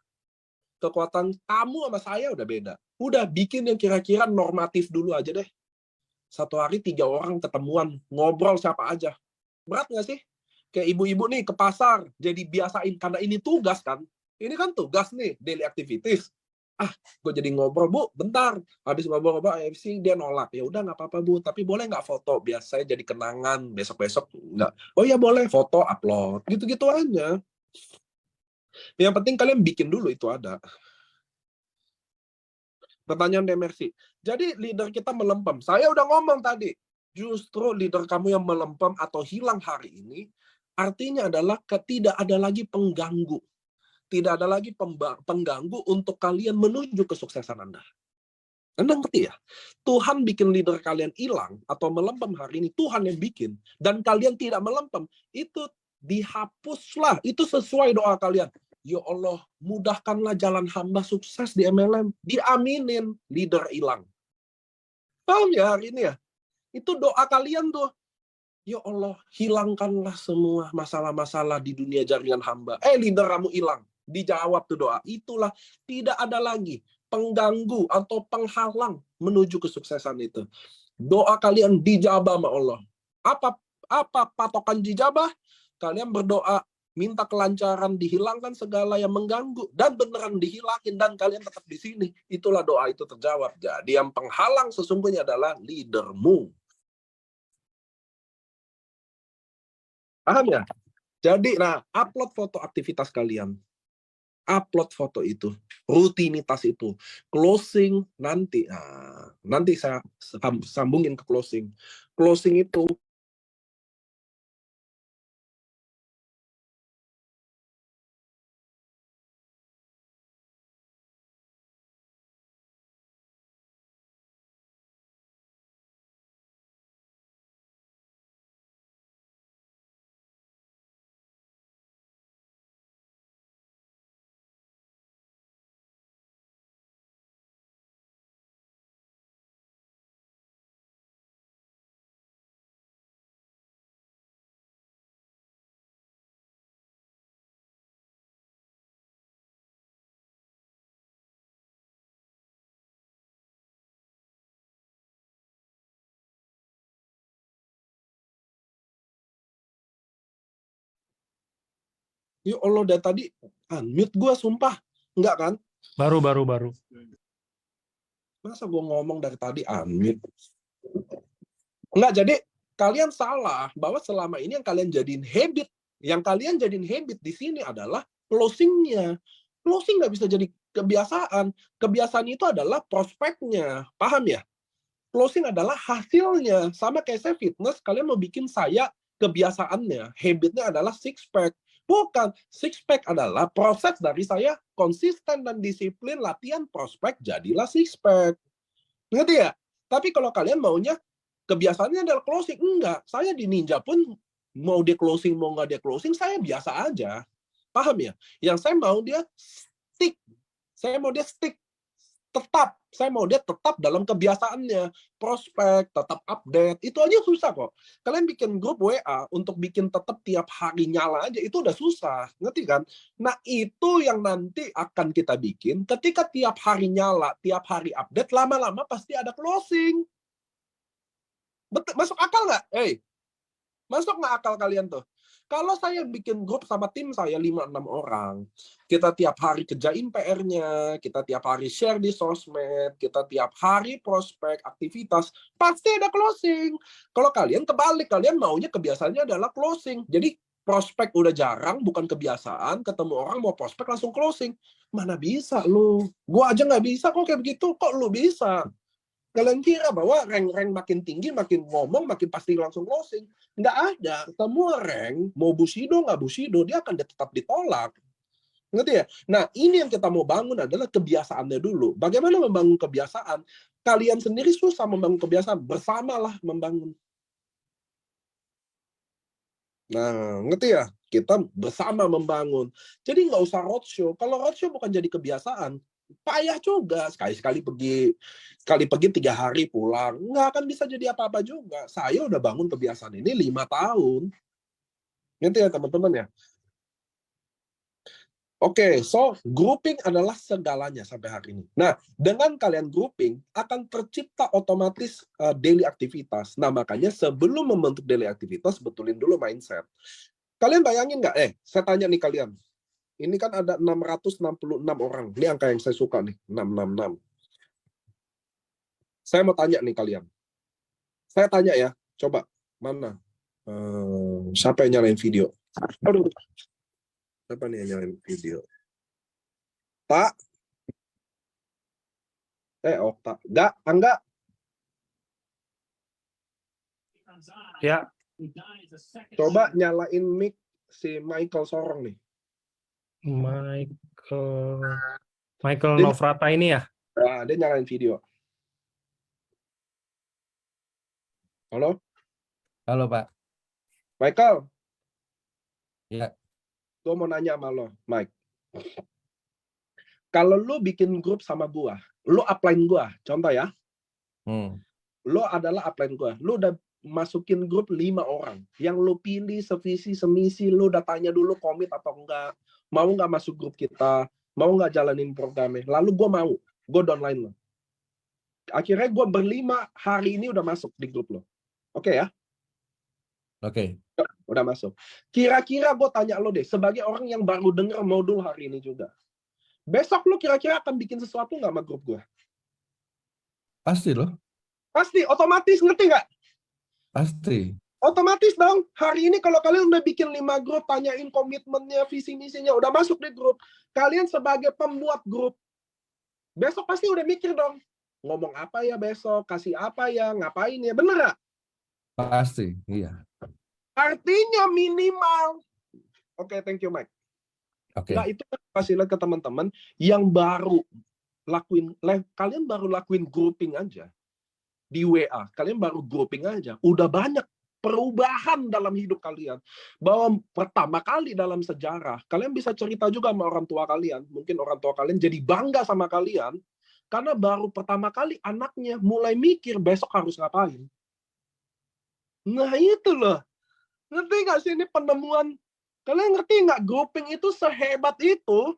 Kekuatan kamu sama saya udah beda. Udah bikin yang kira-kira normatif dulu aja deh. Satu hari 3 orang ketemuan, ngobrol siapa aja. Berat nggak sih? Kayak ibu-ibu nih ke pasar, jadi biasain karena ini tugas kan. Ini kan tugas nih, daily activities. Gue jadi ngobrol, Bu, bentar. Habis ngobrol-ngobrol, AFC dia nolak. Ya udah nggak apa-apa, Bu, tapi boleh nggak foto? Biasanya jadi kenangan, besok-besok nggak. Oh ya boleh, foto, upload. Gitu-gitu aja. Yang penting kalian bikin dulu itu ada. Pertanyaan Demersi. Jadi leader kita melempem. Saya udah ngomong tadi, justru leader kamu yang melempem atau hilang hari ini, artinya adalah tidak ada lagi pengganggu. Tidak ada lagi pengganggu untuk kalian menuju kesuksesan Anda. Anda ngerti ya? Tuhan bikin leader kalian hilang atau melempem hari ini, Tuhan yang bikin. Dan kalian tidak melempem, itu dihapuslah. Itu sesuai doa kalian. Ya Allah, mudahkanlah jalan hamba sukses di MLM. Diaminin, leader hilang. Paham ya hari ini ya? Itu doa kalian tuh. Ya Allah, hilangkanlah semua masalah-masalah di dunia jaringan hamba. Leader kamu hilang. Dijawab tuh doa. Itulah, tidak ada lagi pengganggu atau penghalang menuju kesuksesan itu. Doa kalian dijabah sama Allah. Apa patokan dijabah? Kalian berdoa, minta kelancaran, dihilangkan segala yang mengganggu, dan beneran dihilangin, dan kalian tetap di sini. Itulah doa itu terjawab. Jadi yang penghalang sesungguhnya adalah leadermu. Paham ya? Jadi, upload foto aktivitas kalian. Upload foto itu. Rutinitas itu. Closing nanti. Nanti saya sambungin ke closing. Closing itu ya Allah, dari tadi unmute gue, sumpah. Enggak kan? Baru. Masa gue ngomong dari tadi unmute? Enggak, jadi kalian salah bahwa selama ini yang kalian jadiin habit. Yang kalian jadiin habit di sini adalah closingnya. Closing nggak bisa jadi kebiasaan. Kebiasaan itu adalah prospeknya. Paham ya? Closing adalah hasilnya. Sama kayak saya fitness, kalian mau bikin saya kebiasaannya. Habitnya adalah six pack. Bukan. Six pack adalah proses dari saya konsisten dan disiplin latihan prospek, jadilah six pack. Ngerti ya? Tapi kalau kalian maunya kebiasaannya adalah closing, enggak. Saya di Ninja pun Mau dia closing, mau nggak dia closing, saya biasa aja. Paham ya? Yang saya mau dia stick. Saya mau dia stick. Tetap. Saya mau dia tetap dalam kebiasaannya. Prospek, tetap update. Itu aja susah kok. Kalian bikin grup WA untuk bikin tetap tiap hari nyala aja, itu udah susah. Ngerti kan? Nah, itu yang nanti akan kita bikin. Ketika tiap hari nyala, tiap hari update, lama-lama pasti ada closing. Betul, masuk akal nggak? Masuk nggak akal kalian tuh? Kalau saya bikin grup sama tim saya 5-6 orang, kita tiap hari kerjain PR-nya, kita tiap hari share di sosmed, kita tiap hari prospek, aktivitas, pasti ada closing. Kalau kalian kebalik, kalian maunya kebiasaannya adalah closing. Jadi prospek udah jarang, bukan kebiasaan, ketemu orang mau prospek langsung closing. Mana bisa lu? Gua aja nggak bisa kok kayak begitu, kok lu bisa? Kalian kira bahwa rank makin tinggi, makin ngomong, makin pasti langsung closing? Nggak ada. Semua rank, mau Bushido nggak Bushido, dia akan tetap ditolak. Ngerti ya? Nah, ini yang kita mau bangun adalah kebiasaannya dulu. Bagaimana membangun kebiasaan? Kalian sendiri susah membangun kebiasaan, bersamalah membangun. Nah, ngerti ya? Kita bersama membangun. Jadi nggak usah roadshow. Kalau roadshow bukan jadi kebiasaan, payah juga. Sekali-sekali pergi 3 hari pulang, nggak akan bisa jadi apa-apa juga. Saya udah bangun kebiasaan ini 5 tahun. Ngerti ya teman-teman ya? Oke, so grouping adalah segalanya sampai hari ini. Nah, dengan kalian grouping, akan tercipta otomatis daily aktivitas. Nah, makanya sebelum membentuk daily aktivitas, betulin dulu mindset. Kalian bayangin nggak? Saya tanya nih kalian. Ini kan ada 666 orang. Ini angka yang saya suka nih, 666. Saya mau tanya nih kalian. Saya tanya ya, coba mana? Siapa yang nyalain video? Aduh, siapa nih yang nyalain video? Tak? Tak. Enggak, enggak. Ya. Coba nyalain mic si Michael Sorong nih. Michael Dia, Novrata ini ya? Nah, dia nyalain video. Halo? Halo, Pak. Michael, Ya. gue mau nanya sama lo, Mike. Kalau lu bikin grup sama gua, lu upline gua, contoh ya. Lo adalah upline gua. Lu udah masukin grup 5 orang. Yang lu pilih sevisi, semisi, lu udah tanya dulu komit atau enggak. Mau nggak masuk grup kita? Mau nggak jalanin programnya? Lalu gua mau. Gua downline lo. Akhirnya gua berlima hari ini udah masuk di grup lo. Oke ya? Oke. Udah masuk. Kira-kira gue tanya lo deh, sebagai orang yang baru denger modul hari ini juga. Besok lo kira-kira akan bikin sesuatu nggak sama grup gue? Pasti loh. Pasti, otomatis, ngerti nggak? Pasti. Otomatis dong. Hari ini kalau kalian udah bikin 5 grup, tanyain komitmennya, visi misinya, udah masuk di grup. Kalian sebagai pembuat grup, besok pasti udah mikir dong. Ngomong apa ya besok, kasih apa ya, ngapain ya, bener nggak? Pasti, iya. Artinya minimal. Oke, thank you Mike. Oke. Nah, itu kasih lihat ke teman-teman yang baru kalian baru lakuin grouping aja di WA, kalian baru grouping aja, udah banyak perubahan dalam hidup kalian. Bahwa pertama kali dalam sejarah, kalian bisa cerita juga sama orang tua kalian, mungkin orang tua kalian jadi bangga sama kalian, karena baru pertama kali anaknya mulai mikir besok harus ngapain. Nah itu loh, ngerti nggak sih ini penemuan? Kalian ngerti nggak grouping itu sehebat itu?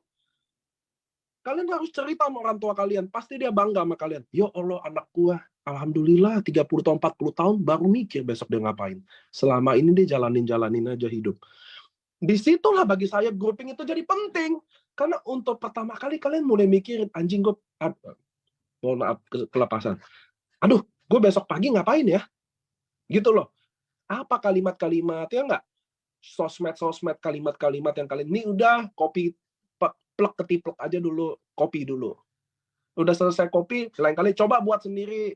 Kalian harus cerita sama orang tua kalian. Pasti dia bangga sama kalian. Ya Allah, anak gua. Alhamdulillah, 30 tahun, 40 tahun, baru mikir besok dia ngapain. Selama ini dia jalanin aja hidup. Disitulah bagi saya grouping itu jadi penting. Karena untuk pertama kali kalian mulai mikirin, anjing gue, mohon maaf, kelepasan. Aduh, gue besok pagi ngapain ya? Gitu loh. Apa kalimat-kalimat, ya enggak? Sosmed, kalimat-kalimat yang kalian, ini udah copy, plek ketiplek aja dulu, copy dulu. Udah selesai copy, lain kali coba buat sendiri.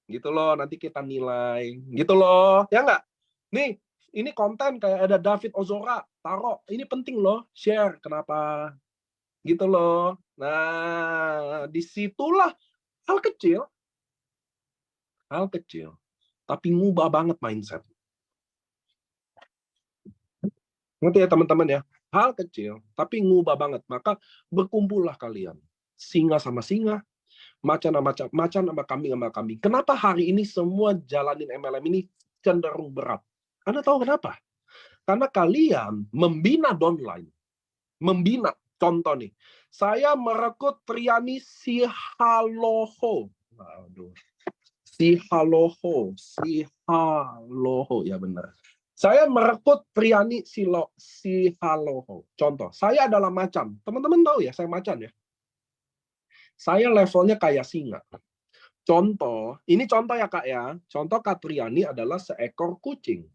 Gitu loh, nanti kita nilai. Gitu loh, ya nggak? Nih, ini konten kayak ada David Ozora, taruh. Ini penting loh, share. Kenapa? Gitu loh. Nah, disitulah hal kecil, tapi ngubah banget mindset. Ngerti ya teman-teman ya? Hal kecil, tapi ngubah banget. Maka berkumpullah kalian. Singa sama singa, macan sama kambing. Kenapa hari ini semua jalanin MLM ini cenderung berat? Anda tahu kenapa? Karena kalian membina downline. Membina. Contoh nih. Saya merekrut Triani Sihaloho. Waduh. Sihaloho. Ya benar. Saya merekrut Triani Sihaloho. Contoh, saya adalah macan. Teman-teman tahu ya, saya macan ya. Saya levelnya kayak singa. Contoh, ini contoh ya Kak ya. Contoh Kak Triani adalah seekor kucing.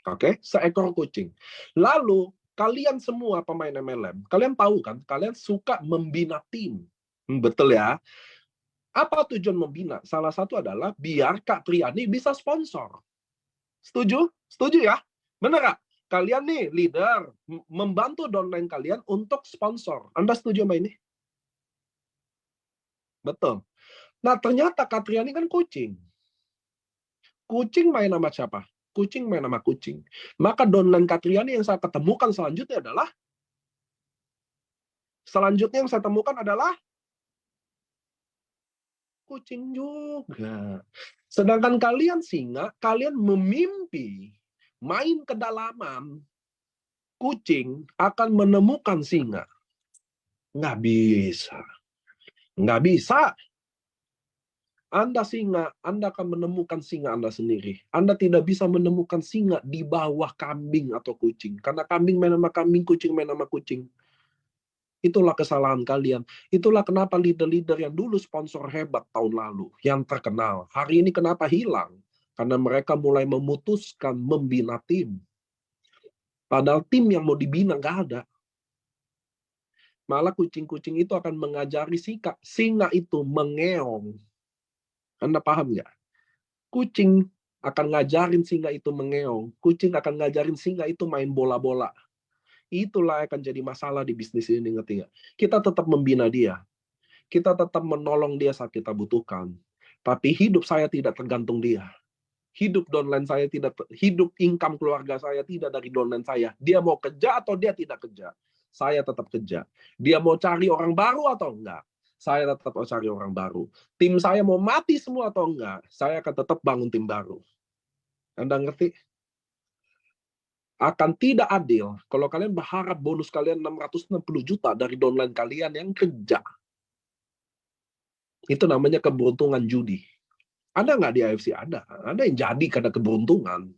Oke, seekor kucing. Lalu, kalian semua pemain MLM, kalian tahu kan, kalian suka membina tim. Betul ya. Apa tujuan membina? Salah satu adalah biar Kak Triani bisa sponsor. Setuju? Setuju ya? Benar Kak? Kalian nih, leader, membantu downline kalian untuk sponsor. Anda setuju sama ini? Betul. Nah, ternyata Kak Triani kan kucing. Kucing main sama siapa? Kucing main sama kucing. Maka downline Kak Triani yang saya ketemukan selanjutnya adalah kucing juga. Sedangkan kalian singa, kalian memimpi main kedalaman, kucing akan menemukan singa. Nggak bisa. Nggak bisa. Anda singa, Anda akan menemukan singa Anda sendiri. Anda tidak bisa menemukan singa di bawah kambing atau kucing. Karena kambing main sama kambing, kucing main sama kucing. Itulah kesalahan kalian. Itulah kenapa leader-leader yang dulu sponsor hebat tahun lalu, yang terkenal, hari ini kenapa hilang? Karena mereka mulai memutuskan membina tim. Padahal tim yang mau dibina nggak ada. Malah kucing-kucing itu akan mengajari singa itu mengeong. Anda paham nggak? Kucing akan ngajarin singa itu mengeong. Kucing akan ngajarin singa itu main bola-bola. Itulah akan jadi masalah di bisnis ini, ngerti nggak? Kita tetap membina dia. Kita tetap menolong dia saat kita butuhkan. Tapi hidup saya tidak tergantung dia. Hidup downline saya tidak, hidup income keluarga saya tidak dari downline saya. Dia mau kerja atau dia tidak kerja, saya tetap kerja. Dia mau cari orang baru atau enggak, saya tetap mau cari orang baru. Tim saya mau mati semua atau enggak, saya akan tetap bangun tim baru. Anda ngerti? Akan tidak adil kalau kalian berharap bonus kalian 660 juta dari downline kalian yang kerja. Itu namanya keberuntungan judi. Ada nggak di AFC? Ada. Ada yang jadi karena keberuntungan.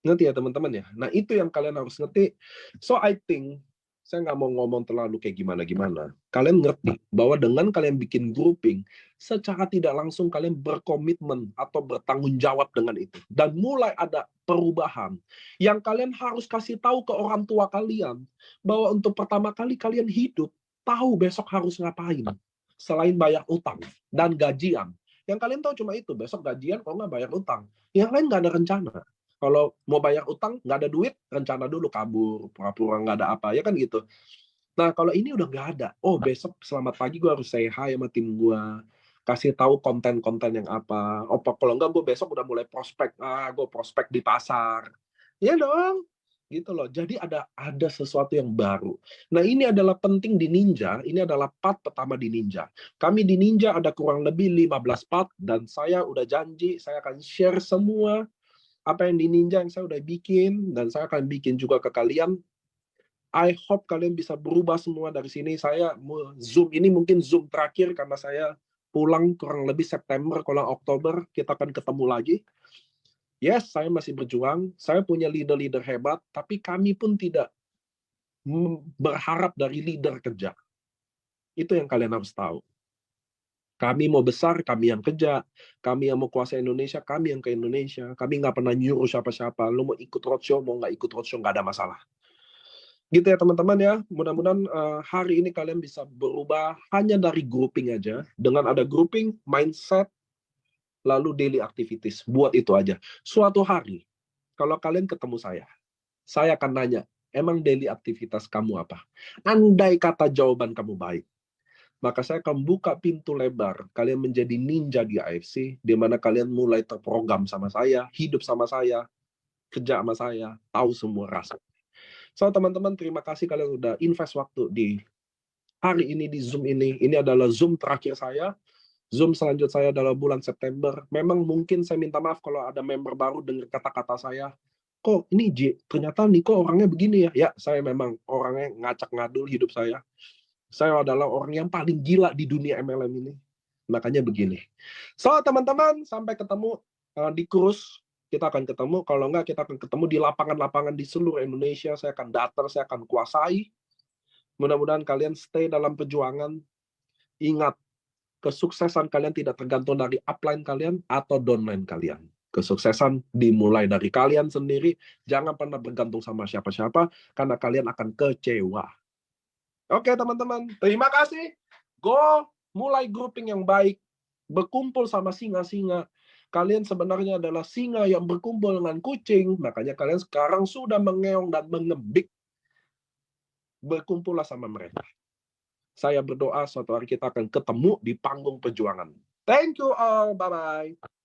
Ngerti ya teman-teman ya? Nah itu yang kalian harus ngerti. So I think, saya nggak mau ngomong terlalu kayak gimana-gimana. Kalian ngerti bahwa dengan kalian bikin grouping, secara tidak langsung kalian berkomitmen atau bertanggung jawab dengan itu. Dan mulai ada perubahan. Yang kalian harus kasih tahu ke orang tua kalian, bahwa untuk pertama kali kalian hidup, tahu besok harus ngapain. Selain bayar utang dan gajian. Yang kalian tahu cuma itu, besok gajian kalau nggak bayar utang. Yang lain nggak ada rencana. Kalau mau bayar utang, nggak ada duit, rencana dulu kabur, pura-pura nggak ada apa, ya kan gitu. Nah, kalau ini udah nggak ada. Oh, besok selamat pagi gue harus say hi sama tim gue. Kasih tahu konten-konten yang apa. Oh, kalau nggak gue besok udah mulai prospek. Gue prospek di pasar. Ya dong. Gitu loh. Jadi ada sesuatu yang baru. Nah, ini adalah penting di Ninja. Ini adalah part pertama di Ninja. Kami di Ninja ada kurang lebih 15 part. Dan saya udah janji, saya akan share semua apa yang di Ninja yang saya udah bikin, dan saya akan bikin juga ke kalian. I hope kalian bisa berubah semua dari sini. Saya Zoom ini mungkin Zoom terakhir karena saya pulang kurang lebih September, kalau Oktober kita akan ketemu lagi. Yes, saya masih berjuang. Saya punya leader-leader hebat, tapi kami pun tidak berharap dari leader kerja. Itu yang kalian harus tahu. Kami mau besar, kami yang kerja. Kami yang mau kuasai Indonesia, kami yang ke Indonesia. Kami nggak pernah nyuruh siapa-siapa. Lu mau ikut roadshow, mau nggak ikut roadshow, nggak ada masalah. Gitu ya teman-teman ya. Mudah-mudahan hari ini kalian bisa berubah hanya dari grouping aja. Dengan ada grouping, mindset, lalu daily activities. Buat itu aja. Suatu hari, kalau kalian ketemu saya akan nanya, emang daily aktivitas kamu apa? Andai kata jawaban kamu baik, maka saya akan buka pintu lebar. Kalian menjadi ninja di AFC, di mana kalian mulai terprogram sama saya, hidup sama saya. kerja sama saya, tahu semua rasa. So, teman-teman, terima kasih kalian udah invest waktu di hari ini, di Zoom ini. Ini adalah Zoom terakhir saya. Zoom selanjutnya saya adalah bulan September. Memang mungkin saya minta maaf kalau ada member baru dengar kata-kata saya. Kok ini ternyata Niko orangnya begini ya? Ya, saya memang orangnya ngacak ngadul hidup saya. Saya adalah orang yang paling gila di dunia MLM ini. Makanya begini. So, teman-teman, sampai ketemu di cruise. Kita akan ketemu. Kalau enggak, kita akan ketemu di lapangan-lapangan di seluruh Indonesia. Saya akan datang, saya akan kuasai. Mudah-mudahan kalian stay dalam perjuangan. Ingat, kesuksesan kalian tidak tergantung dari upline kalian atau downline kalian. Kesuksesan dimulai dari kalian sendiri. Jangan pernah bergantung sama siapa-siapa, karena kalian akan kecewa. Oke, teman-teman. Terima kasih. Go mulai grouping yang baik. Berkumpul sama singa-singa. Kalian sebenarnya adalah singa yang berkumpul dengan kucing. Makanya kalian sekarang sudah mengeong dan mengebik. Berkumpullah sama mereka. Saya berdoa suatu hari kita akan ketemu di panggung perjuangan. Thank you all. Bye-bye.